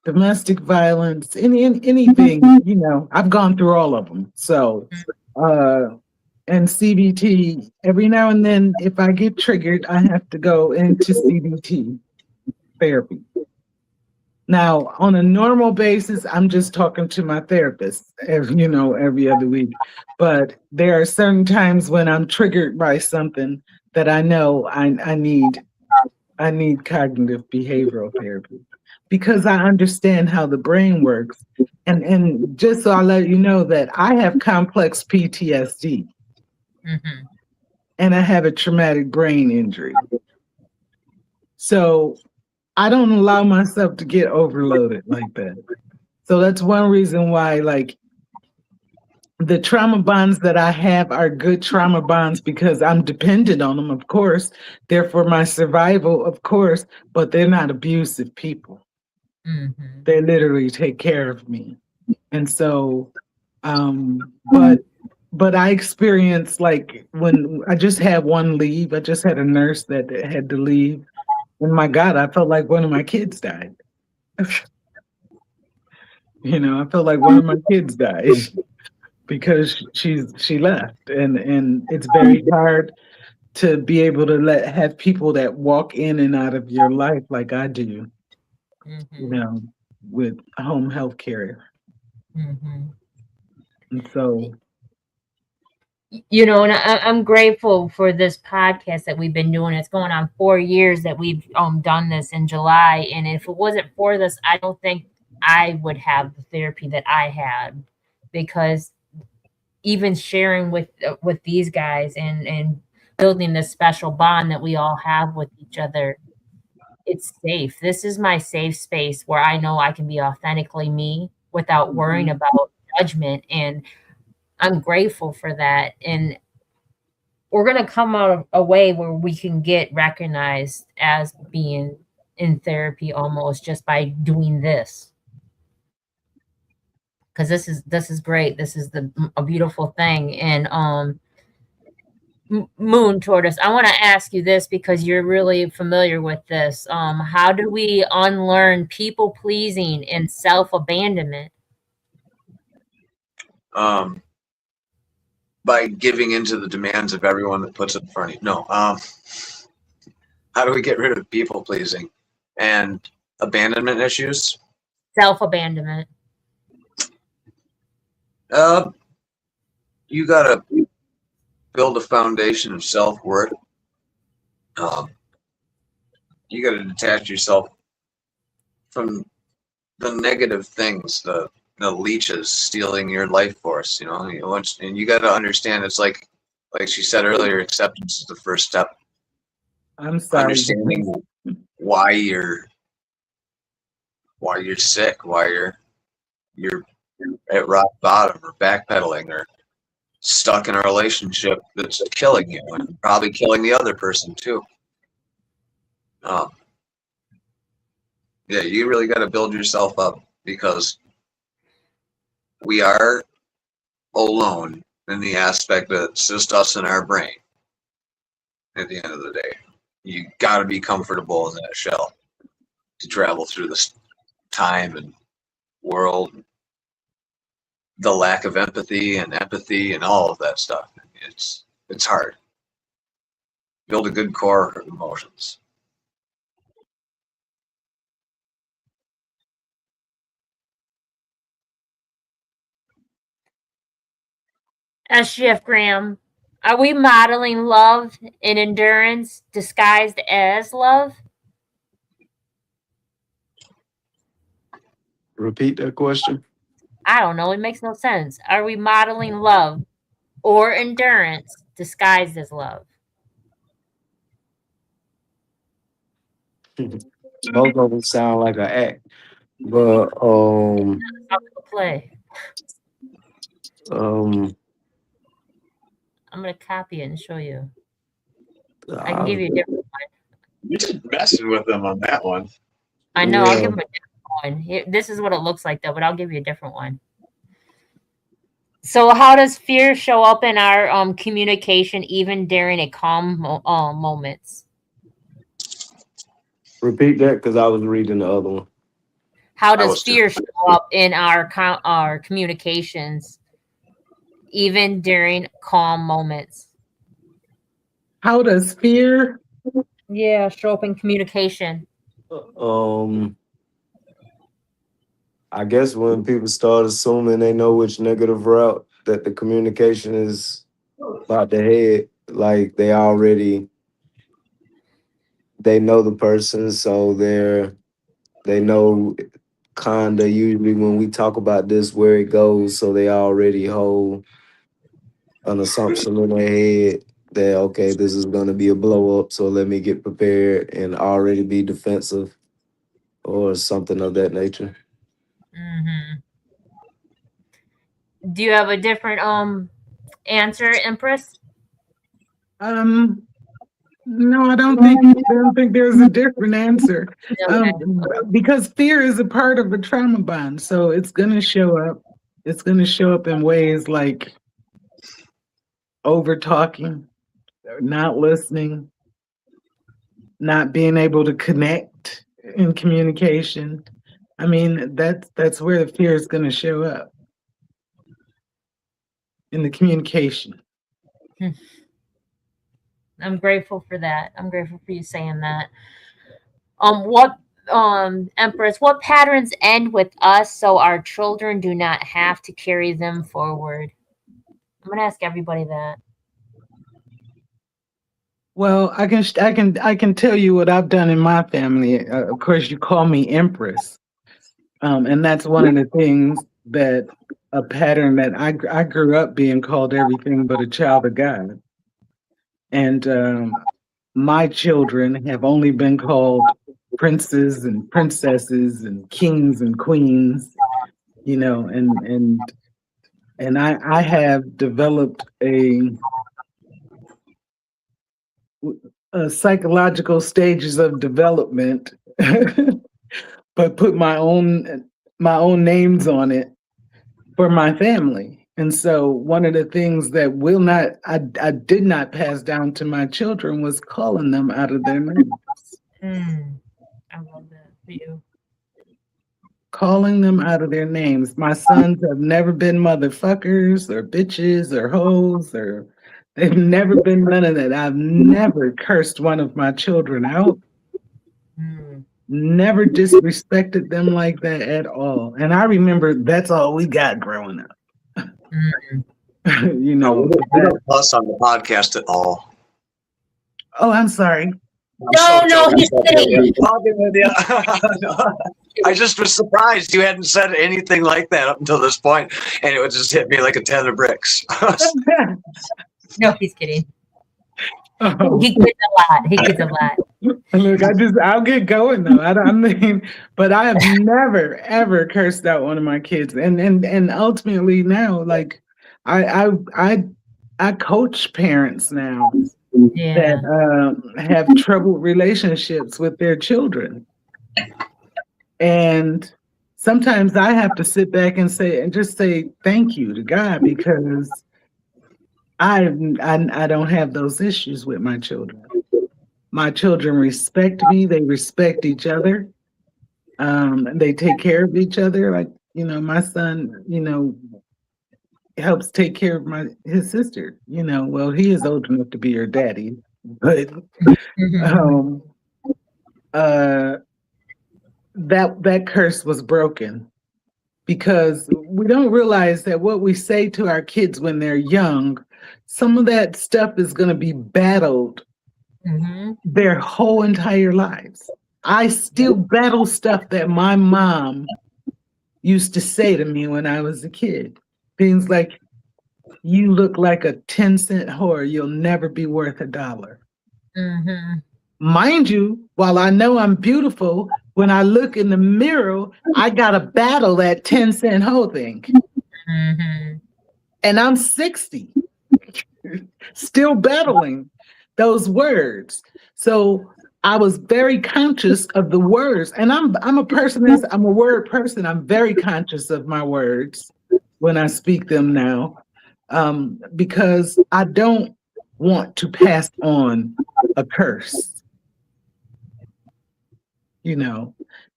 [SPEAKER 6] domestic violence, anything, I've gone through all of them. So, and CBT, every now and then, if I get triggered, I have to go into CBT therapy. Now, on a normal basis, I'm just talking to my therapist, every other week. But there are certain times when I'm triggered by something that I know I need cognitive behavioral therapy, because I understand how the brain works. And just so I let you know that I have complex PTSD. Mm-hmm. and I have a traumatic brain injury. So I don't allow myself to get overloaded like that. So that's one reason why, like, the trauma bonds that I have are good trauma bonds because I'm dependent on them, of course. They're for my survival, of course, but they're not abusive people.
[SPEAKER 4] Mm-hmm.
[SPEAKER 6] They literally take care of me. And so, but I experienced, like, when I just had one leave, I just had a nurse that had to leave. And my God, I felt like one of my kids died. I felt like one of my kids died because she left. And it's very hard to be able to have people that walk in and out of your life like I do,
[SPEAKER 4] Mm-hmm.
[SPEAKER 6] with home health care.
[SPEAKER 4] Mm-hmm.
[SPEAKER 6] And so,
[SPEAKER 4] And I'm grateful for this podcast that we've been doing. It's going on 4 years that we've done this in July, and if it wasn't for this, I don't think I would have the therapy that I had, because even sharing with these guys and building this special bond that we all have with each other, it's safe. This is my safe space where I know I can be authentically me without worrying about judgment, and I'm grateful for that. And we're going to come out of a way where we can get recognized as being in therapy almost just by doing this, because this is great. This is a beautiful thing. And Moon Tortoise, I want to ask you this because you're really familiar with this. How do we unlearn people pleasing and self abandonment?
[SPEAKER 5] By giving into the demands of everyone that puts it in front of you. No. How do we get rid of people pleasing and abandonment issues?
[SPEAKER 4] Self abandonment.
[SPEAKER 5] You gotta build a foundation of self-worth. You gotta detach yourself from the negative things, the leeches stealing your life force. And you got to understand, it's like she said earlier, acceptance is the first step.
[SPEAKER 6] I'm sorry.
[SPEAKER 5] Understanding why you're sick, why you're at rock bottom, or backpedaling, or stuck in a relationship that's killing you and probably killing the other person too. Yeah, you really got to build yourself up, because we are alone in the aspect that it's just us and our brain. At the end of the day, you got to be comfortable in that shell to travel through this time and world. The lack of empathy and all of that stuff. It's hard. Build a good core of emotions.
[SPEAKER 4] SGF Graham, are we modeling love and endurance disguised as love?
[SPEAKER 7] Repeat that question.
[SPEAKER 4] I don't know. It makes no sense. Are we modeling love or endurance disguised as love?
[SPEAKER 7] Both of them sound like an act, but
[SPEAKER 4] Play.
[SPEAKER 7] um,
[SPEAKER 4] I'm gonna copy it and show you. I can
[SPEAKER 7] I,
[SPEAKER 4] give you a different one.
[SPEAKER 5] You're just messing with them on that one.
[SPEAKER 4] I know. I'll give
[SPEAKER 7] yeah.
[SPEAKER 4] him a different one. This is what it looks like, though, but I'll give you a different one. So, how does fear show up in our communication, even during a calm moments?
[SPEAKER 7] Repeat that, because I was reading the other one.
[SPEAKER 4] How
[SPEAKER 5] I
[SPEAKER 4] does
[SPEAKER 5] was too.
[SPEAKER 4] fear show up in our communications, even during calm moments?
[SPEAKER 6] How does fear?
[SPEAKER 4] Yeah, show up in communication.
[SPEAKER 7] I guess when people start assuming they know which negative route that the communication is about to head, like they know the person, so they know kinda usually when we talk about this where it goes, so they already hold an assumption in their head. that okay, this is gonna be a blow up, so let me get prepared and already be defensive or something of that nature.
[SPEAKER 4] Hmm. Do you have a different answer, Empress?
[SPEAKER 6] Um, no, I don't think there's a different answer.
[SPEAKER 4] Okay.
[SPEAKER 6] Because fear is a part of a trauma bond, so it's gonna show up. It's gonna show up in ways like over talking, not listening, not being able to connect in communication. I mean, that's where the fear is gonna show up in the communication.
[SPEAKER 4] I'm grateful for that. I'm grateful for you saying that. What Empress, what patterns end with us so our children do not have to carry them forward? I'm gonna ask everybody that.
[SPEAKER 6] Well, I can tell you what I've done in my family. Of course, you call me Empress, and that's one of the things that a pattern that I grew up being called everything but a child of God, and my children have only been called princes and princesses and kings and queens, and I have developed a psychological stages of development, but put my own names on it for my family. And so one of the things that I did not pass down to my children was calling them out of their names.
[SPEAKER 4] I love that for you.
[SPEAKER 6] Calling them out of their names. My sons have never been motherfuckers or bitches or hoes or they've never been none of that. I've never cursed one of my children out.
[SPEAKER 4] Mm.
[SPEAKER 6] Never disrespected them like that at all. And I remember that's all we got growing up.
[SPEAKER 4] Mm.
[SPEAKER 6] you
[SPEAKER 5] No,
[SPEAKER 6] know,
[SPEAKER 5] we don't fuss on the podcast at all.
[SPEAKER 6] oh, I'm sorry.
[SPEAKER 4] No, no, he's kidding.
[SPEAKER 5] I'll be with you. I just was surprised you hadn't said anything like that up until this point, and it would just hit me like a ton of bricks.
[SPEAKER 4] No, he's kidding.
[SPEAKER 6] Oh.
[SPEAKER 4] He gets a lot. He gets a lot.
[SPEAKER 6] Look, I'll get going though. I mean, but I have never ever cursed out one of my kids, and ultimately now, like, I coach parents now
[SPEAKER 4] Yeah.
[SPEAKER 6] that have troubled relationships with their children, and sometimes I have to sit back and just say thank you to God because I don't have those issues with my children. My children respect me. They respect each other. They take care of each other. Like, my son, helps take care of his sister. Well, he is old enough to be her daddy, but
[SPEAKER 4] Mhm.
[SPEAKER 6] uh, that curse was broken because we don't realize that what we say to our kids when they're young, some of that stuff is going to be battled
[SPEAKER 4] Mhm.
[SPEAKER 6] their whole entire lives. I still battle stuff that my mom used to say to me when I was a kid. Things like, you look like a 10-cent whore, you'll never be worth $1.
[SPEAKER 4] Mhm.
[SPEAKER 6] Mind you, while I know I'm beautiful, when I look in the mirror, I gotta battle that 10-cent hoe thing.
[SPEAKER 4] Mhm.
[SPEAKER 6] And I'm 60, still battling those words. So I was very conscious of the words. And I'm a word person. I'm very conscious of my words when I speak them now. Because I don't want to pass on a curse,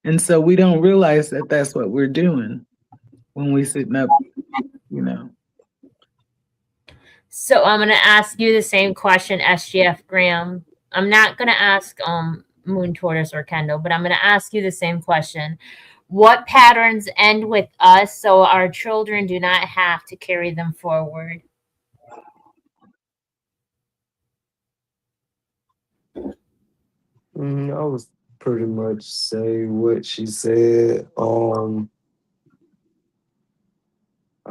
[SPEAKER 6] And so we don't realize that that's what we're doing when we sitting up, you know.
[SPEAKER 4] So I'm gonna ask you the same question, SGF Graham. I'm not gonna ask Moon Tortoise or Kendall, but I'm gonna ask you the same question. What patterns end with us so our children do not have to carry them forward?
[SPEAKER 7] I was pretty much say what she said. I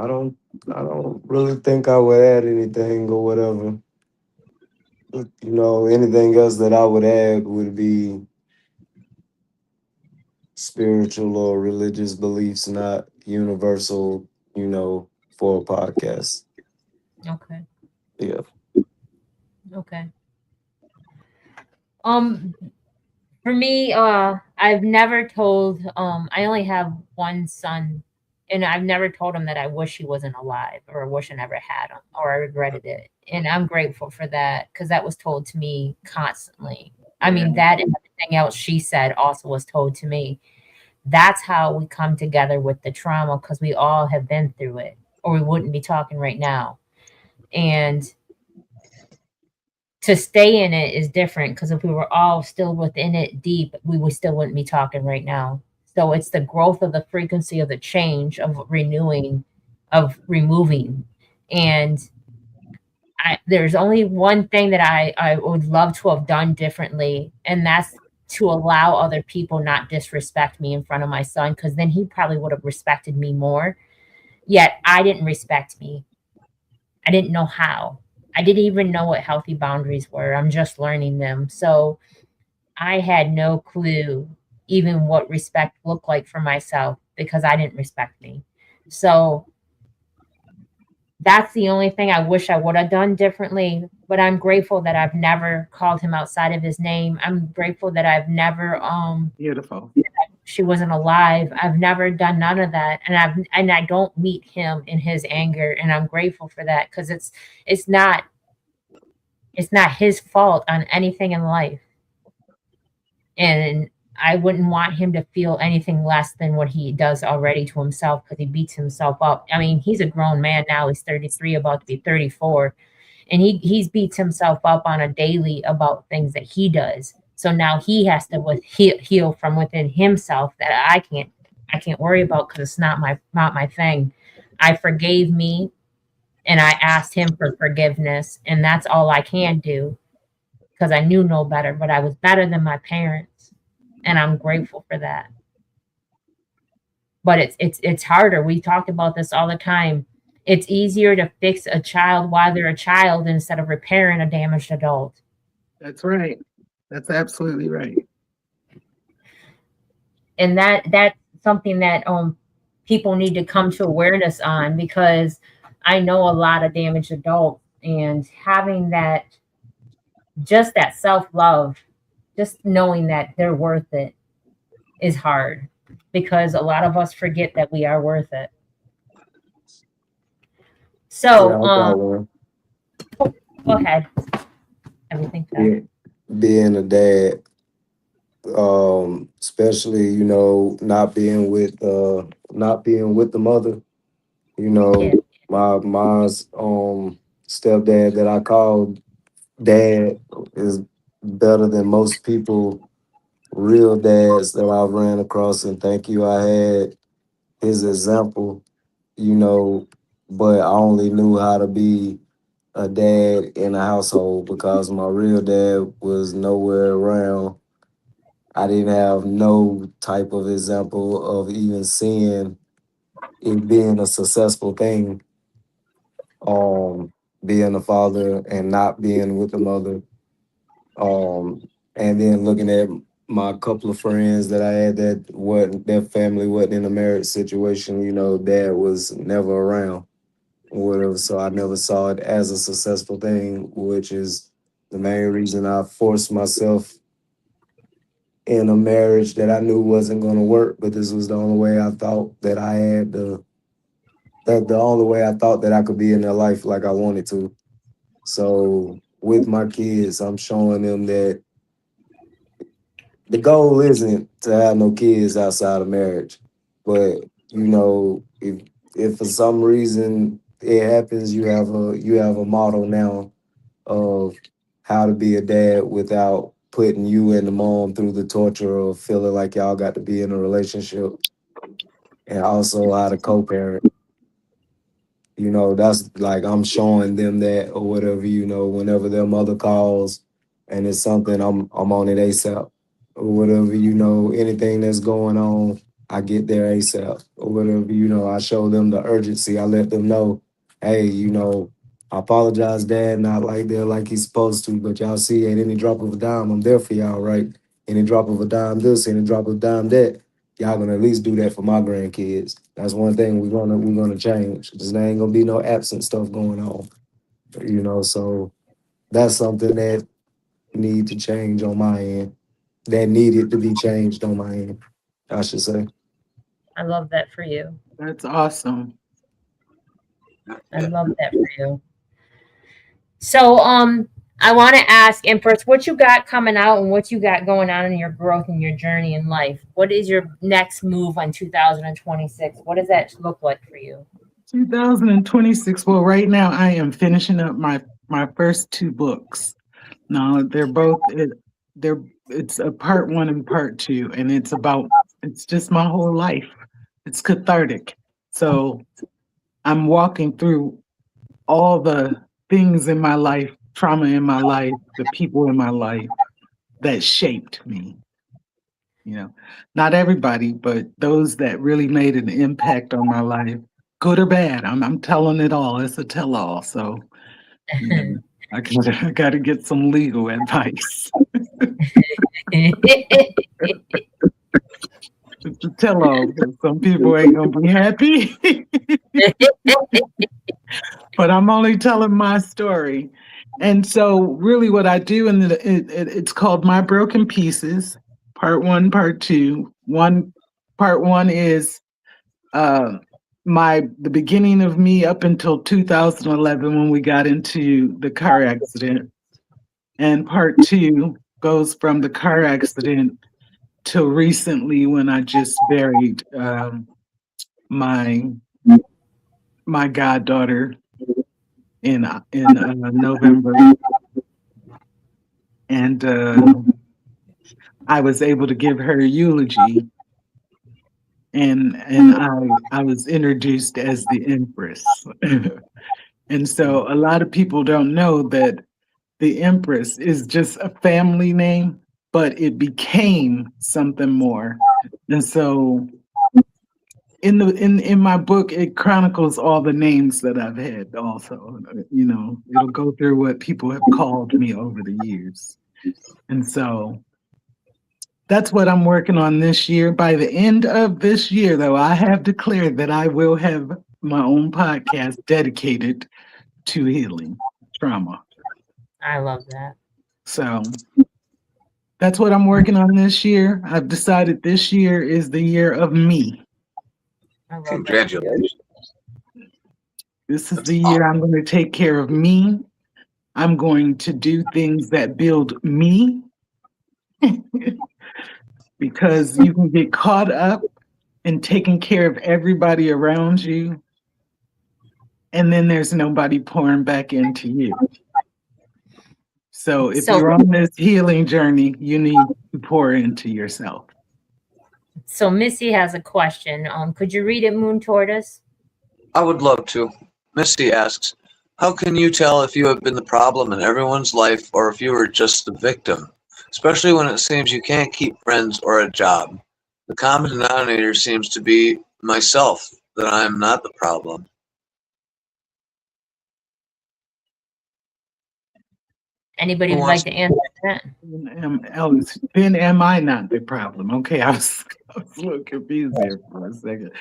[SPEAKER 7] don't I don't really think I would add anything or whatever. Anything else that I would add would be spiritual or religious beliefs, not universal, for a podcast.
[SPEAKER 4] Okay.
[SPEAKER 7] Yeah.
[SPEAKER 4] Okay. Um, for me, I've never told, I only have one son, and I've never told him that I wish he wasn't alive or I wish I never had him or I regretted it. And I'm grateful for that because that was told to me constantly. I mean, that and everything else she said also was told to me. That's how we come together with the trauma because we all have been through it or we wouldn't be talking right now. And to stay in it is different because if we were all still within it deep, we would still wouldn't be talking right now. So it's the growth of the frequency of the change of renewing, of removing. And there's only one thing that I would love to have done differently, and that's to allow other people not disrespect me in front of my son, because then he probably would have respected me more. Yet I didn't respect me. I didn't know how. I didn't even know what healthy boundaries were. I'm just learning them. So I had no clue even what respect looked like for myself because I didn't respect me. So that's the only thing I wish I would have done differently. But I'm grateful that I've never called him outside of his name. I'm grateful that I've never
[SPEAKER 6] Beautiful.
[SPEAKER 4] she wasn't alive. I've never done none of that. And I don't meet him in his anger. And I'm grateful for that because it's not it's not his fault on anything in life. And I wouldn't want him to feel anything less than what he does already to himself because he beats himself up. I mean, he's a grown man now. He's 33, about to be 34. And he's beats himself up on a daily about things that he does. So now he has to heal from within himself that I can't worry about because it's not my thing. I forgave me and I asked him for forgiveness, and that's all I can do because I knew no better, but I was better than my parents, and I'm grateful for that. But it's harder. We talk about this all the time. It's easier to fix a child while they're a child instead of repairing a damaged adult.
[SPEAKER 6] That's right. That's absolutely right.
[SPEAKER 4] And that's something that people need to come to awareness on because I know a lot of damaged adults, and having that, just that self-love, just knowing that they're worth it is hard because a lot of us forget that we are worth it.
[SPEAKER 7] Yeah,
[SPEAKER 4] So,
[SPEAKER 7] I got one.
[SPEAKER 4] go ahead. Everything.
[SPEAKER 7] Being a dad, especially, not being with the mother, you
[SPEAKER 4] Yeah.
[SPEAKER 7] know, my stepdad that I called dad is better than most people real dads that I've ran across, and thank you. I had his example, you know, but I only knew how to be a dad in a household because my real dad was nowhere around. I didn't have no type of example of even seeing it being a successful thing, being a father and not being with the mother. And then looking at my couple of friends that I had that wasn't their family wasn't in a marriage situation, dad was never around or whatever. So I never saw it as a successful thing, which is the main reason I forced myself in a marriage that I knew wasn't gonna work, but this was the only way I thought that I had the only way I thought that I could be in their life like I wanted to. So with my kids, I'm showing them that the goal isn't to have no kids outside of marriage, but if for some reason it happens, you have a model now of how to be a dad without putting you and the mom through the torture of feeling like y'all got to be in a relationship, and also how to co-parent. That's like I'm showing them that or whatever, whenever their mother calls and it's something, I'm on it ASAP or whatever, anything that's going on, I get there ASAP or whatever, I show them the urgency. I let them know, hey, I apologize, Dad, not like there like he's supposed to, but y'all see at any drop of a dime, I'm there for y'all, right? Any drop of a dime this, any drop of a dime that, y'all gonna at least do that for my grandkids. That's one thing we're gonna change. There ain't gonna be no absent stuff going on. So that's something that need to change on my end. That needed to be changed on my end, I should say.
[SPEAKER 4] I love that for you.
[SPEAKER 6] That's awesome.
[SPEAKER 4] I love that for you. So, I want to ask Empress, what you got coming out and what you got going on in your growth and your journey in life? What is your next move on 2026? What does that look like for you?
[SPEAKER 6] 2026. Well, right now I am finishing up my first two books. Now it's a part one and part two, and it's just my whole life. It's cathartic. So I'm walking through all the things in my life, trauma in my life, the people in my life that shaped me. Not everybody, but those that really made an impact on my life, good or bad. I'm telling it all. It's a tell-all. So I gotta get some legal advice. It's a tell-all because some people ain't gonna be happy. But I'm only telling my story. And so really what I do it's called My Broken Pieces, part one, part two. Part one is the beginning of me up until 2011 when we got into the car accident. And part two goes from the car accident till recently when I just buried my goddaughter in November, and I was able to give her a eulogy, and I was introduced as the Empress. And so a lot of people don't know that the Empress is just a family name, but it became something more. And so in my book, it chronicles all the names that I've had also. It'll go through what people have called me over the years. And so that's what I'm working on this year. By the end of this year, though, I have declared that I will have my own podcast dedicated to healing trauma.
[SPEAKER 4] I love that.
[SPEAKER 6] So that's what I'm working on this year. I've decided this year is the year of me.
[SPEAKER 5] Congratulations.
[SPEAKER 6] This is the year I'm going to take care of me. I'm going to do things that build me. Because you can get caught up in taking care of everybody around you, and then there's nobody pouring back into you. So if you're on this healing journey, you need to pour into yourself.
[SPEAKER 4] So Missy has a question. Could you read it, Moon Tortoise?
[SPEAKER 5] I would love to. Missy asks, how can you tell if you have been the problem in everyone's life or if you were just the victim? Especially when it seems you can't keep friends or a job. The common denominator seems to be myself, that I am not the problem.
[SPEAKER 4] Anybody would like to answer that?
[SPEAKER 6] Then am I not the problem? Okay, I was a little confused there for a second.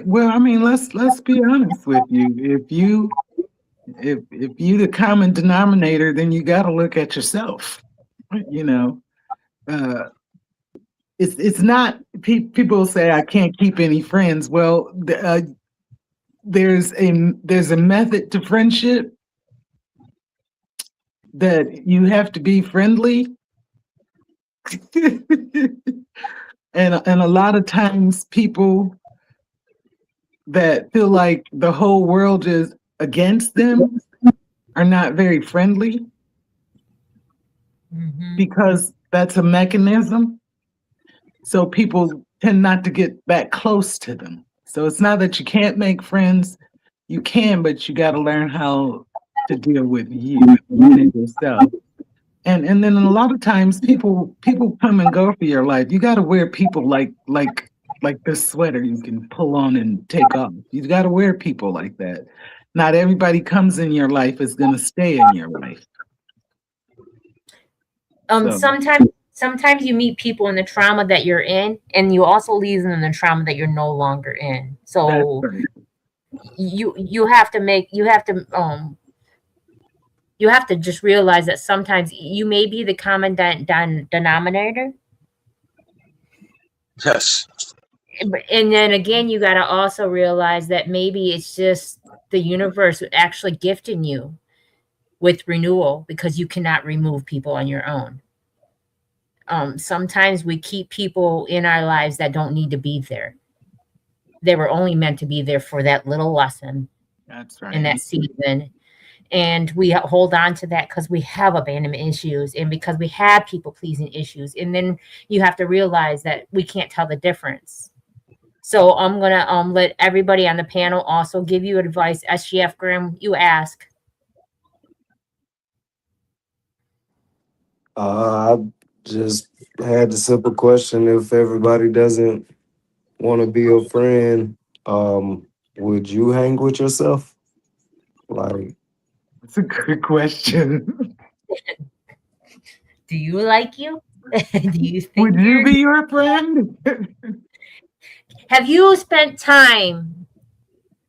[SPEAKER 6] Well, I mean, let's be honest with you. If you the common denominator, then you got to look at yourself. It's not. People say I can't keep any friends. Well, there's a method to friendship that you have to be friendly, and a lot of times people that feel like the whole world is against them are not very friendly, because that's a mechanism. So people tend not to get that close to them. So it's not that you can't make friends. You can, but you got to learn how to deal with you and yourself. And then a lot of times people come and go for your life. You got to wear people like like this sweater you can pull on and take off. You got to wear people like that. Not everybody comes in your life is going to stay in your life. So
[SPEAKER 4] Sometimes you meet people in the trauma that you're in, and you also leave them in the trauma that you're no longer in. So
[SPEAKER 6] that's right.
[SPEAKER 4] you have to just realize that sometimes you may be the common denominator.
[SPEAKER 5] Yes.
[SPEAKER 4] And then again, you got to also realize that maybe it's just the universe actually gifting you with renewal, because you cannot remove people on your own. Sometimes we keep people in our lives that don't need to be there. They were only meant to be there for that little lesson.
[SPEAKER 6] That's right.
[SPEAKER 4] In that season. And we hold on to that because we have abandonment issues and because we have people pleasing issues. And then you have to realize that we can't tell the difference. So I'm going to let everybody on the panel also give you advice. SGF Graham, you ask.
[SPEAKER 7] I just had the simple question: if everybody doesn't want to be your friend, would you hang with yourself? Like,
[SPEAKER 6] That's a good question.
[SPEAKER 4] Do you like you? Do you think
[SPEAKER 6] Would you be your friend?
[SPEAKER 4] Have you spent time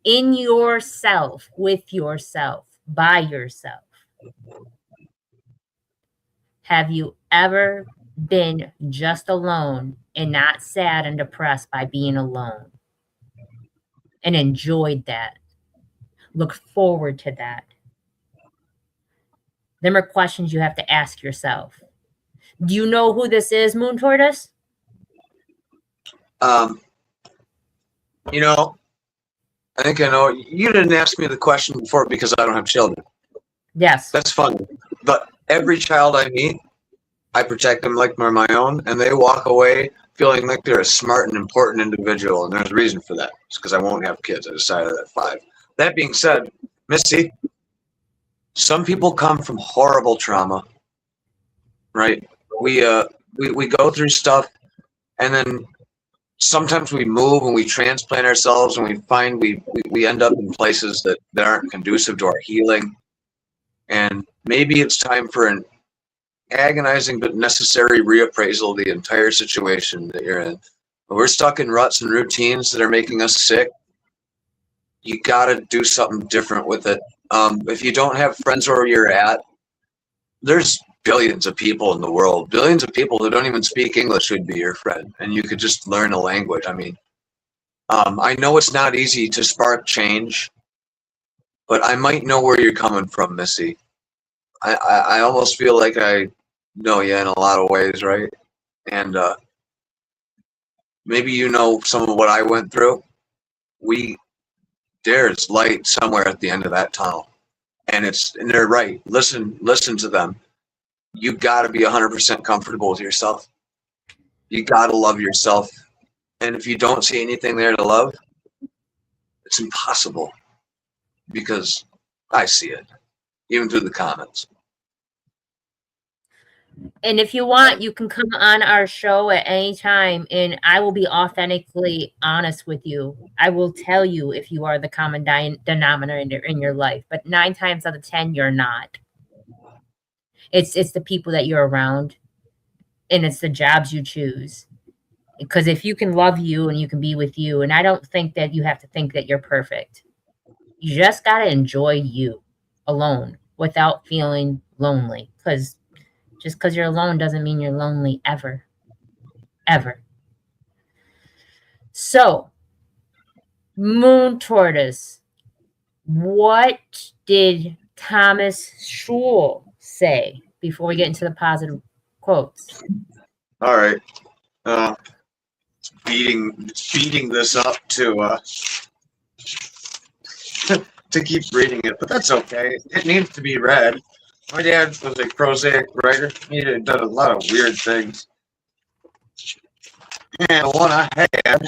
[SPEAKER 4] in yourself, with yourself, by yourself? Have you ever been just alone and not sad and depressed by being alone and enjoyed that? Look forward to that. Them are questions you have to ask yourself. Do you know who this is, Moon Tortoise?
[SPEAKER 5] You know, I think I know. You didn't ask me the question before because I don't have children.
[SPEAKER 4] Yes.
[SPEAKER 5] That's funny. But every child I meet, I protect them like they're my own, and they walk away feeling like they're a smart and important individual. And there's a reason for that. It's because I won't have kids. I decided at 5. That being said, Missy, some people come from horrible trauma, right? We go through stuff, and then sometimes we move and we transplant ourselves, and we find we end up in places that aren't conducive to our healing. And maybe it's time for an agonizing but necessary reappraisal of the entire situation that you're in. We're stuck in ruts and routines that are making us sick. You got to do something different with it. If you don't have friends where you're at, there's billions of people in the world, billions of people who don't even speak English who'd be your friend, and you could just learn a language. I mean, I know it's not easy to spark change, but I might know where you're coming from, Missy. I almost feel like I know you in a lot of ways, right? And maybe you know some of what I went through. There's light somewhere at the end of that tunnel, and they're right. Listen to them. You got to be 100% comfortable with yourself. You got to love yourself, and if you don't see anything there to love, it's impossible, because I see it, even through the comments.
[SPEAKER 4] And if you want, you can come on our show at any time, and I will be authentically honest with you. I will tell you if you are the common denominator in your life, but 9 times out of 10, you're not. It's the people that you're around, and it's the jobs you choose. Because if you can love you and you can be with you, and I don't think that you have to think that you're perfect. You just got to enjoy you alone without feeling lonely. Because just because you're alone doesn't mean you're lonely ever. Ever. So, Moon Tortoise, what did Thomas Schul say before we get into the positive quotes?
[SPEAKER 5] All right. Beating this up to to keep reading it, but that's okay. It needs to be read. My dad was a prosaic writer. He had done a lot of weird things. And the one I had,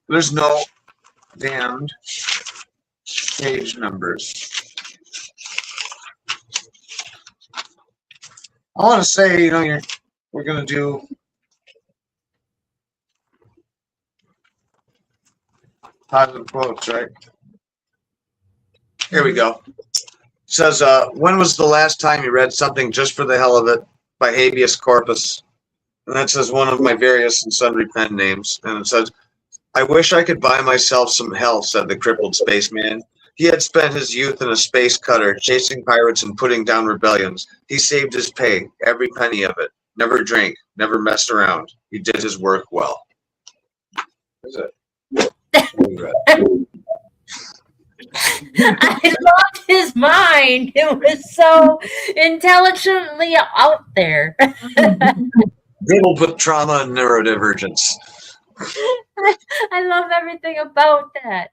[SPEAKER 5] there's no damned page numbers. I want to say, we're going to do Positive quotes, right? Here we go. It says, when was the last time you read something just for the hell of it by habeas corpus? And that says one of my various and sundry pen names. And it says, I wish I could buy myself some hell, said the crippled spaceman. He had spent his youth in a space cutter, chasing pirates and putting down rebellions. He saved his pay, every penny of it. Never drank, never messed around. He did his work well. What is it?
[SPEAKER 4] I loved his mind. It was so intelligently out there.
[SPEAKER 5] Riddled with trauma and neurodivergence.
[SPEAKER 4] I love everything about that.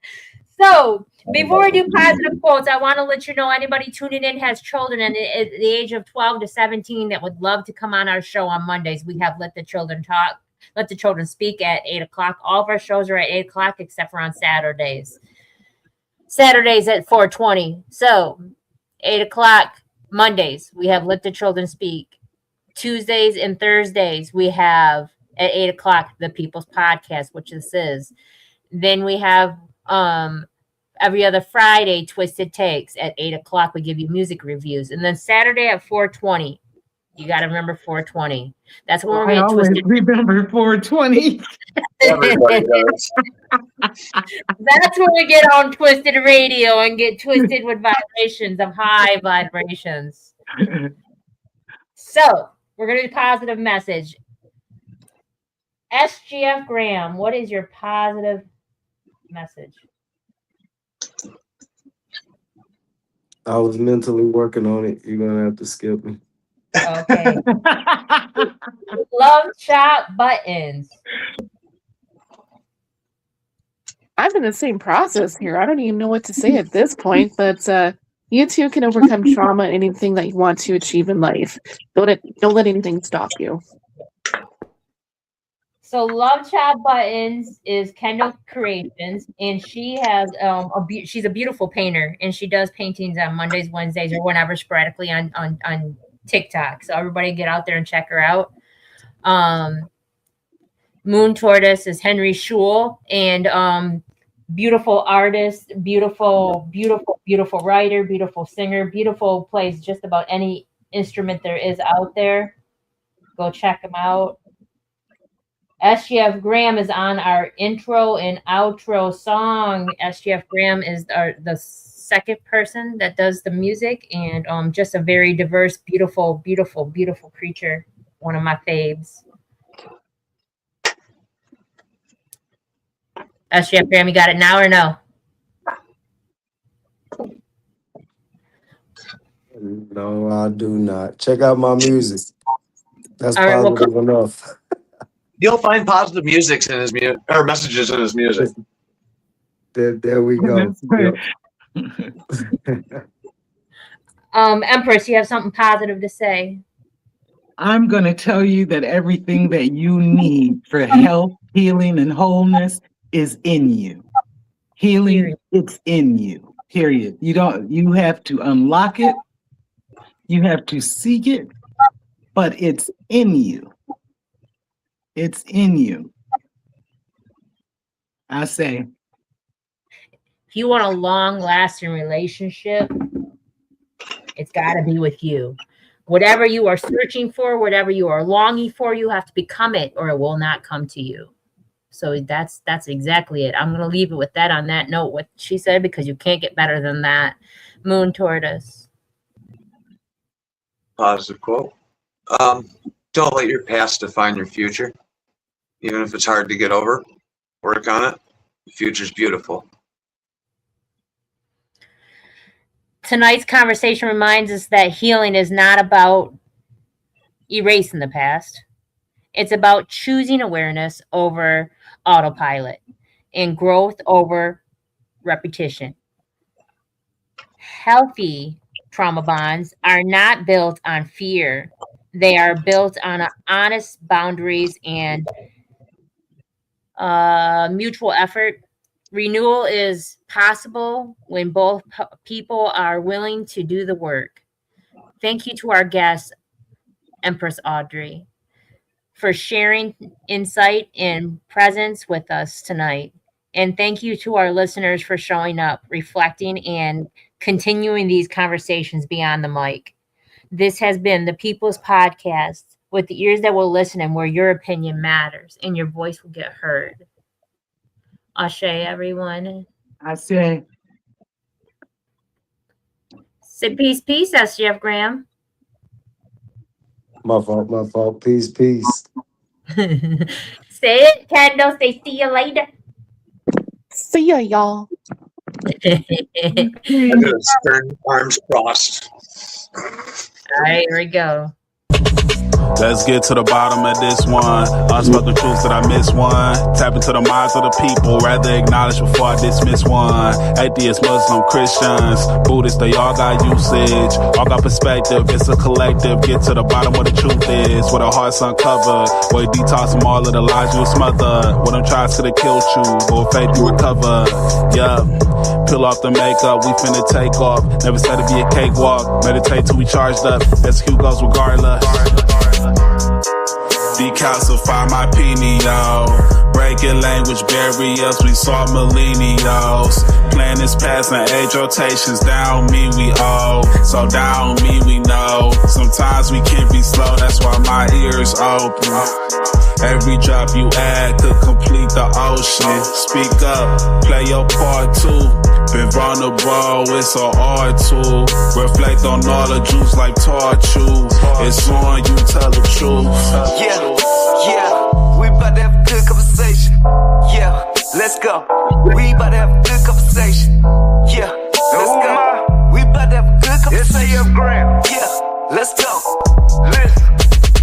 [SPEAKER 4] So, before we do positive quotes, I want to let you know anybody tuning in has children at the age of 12 to 17 that would love to come on our show on Mondays. We have Let the Children Talk, Let the Children Speak at 8 o'clock. All of our shows are at 8 o'clock except for on Saturdays. Saturdays at 4:20. So, 8 o'clock Mondays, we have Let the Children Speak. Tuesdays and Thursdays, we have at 8 o'clock the People's Podcast, which this is. Then we have every other Friday, Twisted Takes at 8 o'clock. We give you music reviews. And then Saturday at 4:20. You got to remember 4:20. That's when we're going to Twisted.
[SPEAKER 6] Remember 4:20.
[SPEAKER 5] Everybody does.
[SPEAKER 4] That's when we get on Twisted Radio and get twisted with vibrations of high vibrations. So we're going to do positive message. SGF Graham, what is your positive message?
[SPEAKER 7] I was mentally working on it. You're gonna have to skip me.
[SPEAKER 4] Okay. Love shop buttons.
[SPEAKER 8] I'm in the same process here. I don't even know what to say at this point, but you too can overcome trauma and anything that you want to achieve in life. Don't let anything stop you.
[SPEAKER 4] So Love Child Buttons is Kendall Creations, and she has she's a beautiful painter, and she does paintings on Mondays, Wednesdays, or whenever sporadically on TikTok. So everybody get out there and check her out. Moon Tortoise is Henry Schul, and beautiful artist, beautiful writer, beautiful singer, beautiful, plays just about any instrument there is out there. Go check him out. SGF Graham is on our intro and outro song. SGF Graham is the second person that does the music, and just a very diverse, beautiful creature. One of my faves. SGF Graham, you got it now or no?
[SPEAKER 7] No, I do not. Check out my music. That's
[SPEAKER 4] All right,
[SPEAKER 7] positive enough.
[SPEAKER 5] You'll find positive music in his music, or messages in his music.
[SPEAKER 7] There we go.
[SPEAKER 6] Yep.
[SPEAKER 4] Empress, you have something positive to say?
[SPEAKER 6] I'm going to tell you that everything that you need for health, healing, and wholeness is in you. Healing, it's in you. Period. You have to unlock it. You have to seek it, but it's in you. It's in you. I say.
[SPEAKER 4] If you want a long-lasting relationship, it's got to be with you. Whatever you are searching for, whatever you are longing for, you have to become it, or it will not come to you. So that's exactly it. I'm going to leave it with that on that note, what she said, because you can't get better than that. Moon Tortoise.
[SPEAKER 5] Positive quote. Don't let your past define your future. Even if it's hard to get over, work on it. The future's beautiful.
[SPEAKER 4] Tonight's conversation reminds us that healing is not about erasing the past. It's about choosing awareness over autopilot and growth over repetition. Healthy trauma bonds are not built on fear. They are built on honest boundaries and mutual effort. Renewal is possible when both people are willing to do the work. Thank you to our guest, Empress Audrey, for sharing insight and presence with us tonight. And thank you to our listeners for showing up, reflecting, and continuing these conversations beyond the mic. This has been the People's Podcast, with the ears that will listen and where your opinion matters and your voice will get heard. Ashe, everyone.
[SPEAKER 6] I say,
[SPEAKER 4] Say peace, peace, SGF Graham.
[SPEAKER 7] My fault. Peace.
[SPEAKER 4] Say it, Kendall. Say see you later.
[SPEAKER 8] See ya, y'all.
[SPEAKER 5] Stern arms crossed.
[SPEAKER 4] All right, here we go.
[SPEAKER 1] Let's get to the bottom of this one. Unspoken truths that I miss one. Tap into the minds of the people, rather acknowledge before I dismiss one. Atheists, Muslim, Christians, Buddhists, they all got usage. All got perspective, it's a collective. Get to the bottom where the truth is. With our hearts uncovered, where you detox from all of the lies you smothered. What them tries could have killed you, but with faith you recover. Yeah, peel off the makeup, we finna take off. Never said it'd be a cakewalk. Meditate till we charged up. Execute goes regardless. Decalcify my pineal. Breaking language barriers, we saw millennials. Planets passing age rotations, down me we owe. So down me we know. Sometimes we can be slow, that's why my ears open. Every drop you add could complete the ocean. Speak up, play your part too. Been vulnerable, it's so hard to reflect on all the juice like torture. It's on you, tell the truth.
[SPEAKER 2] Yeah, we about to have a good conversation. Yeah, let's go. We about to have a good conversation. Yeah, let's go. We about to have a good conversation. Yeah, let's go. Listen.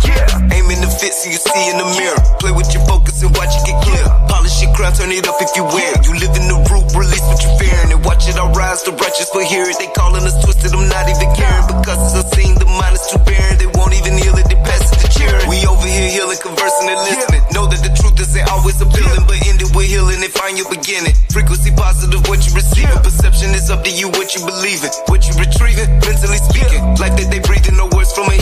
[SPEAKER 2] Yeah, aim in the fit so you see in the mirror. Play with your focus and watch it get clear. Polish your crown, turn it up if you wear it. You live in the root, release what you're fearing. And watch it all rise, the righteous will hear it. They calling us twisted, I'm not even caring. Because it's unseen, the mind is too barren. They won't even heal it, they pass it to cheering. We over here healing, conversing and listening. Know that the truth isn't always appealing, but end it with healing and find your beginning. Frequency positive, what you receiving. Perception is up to you, what you believing. What you retrieving, mentally speaking. Like that they breathing, no words from a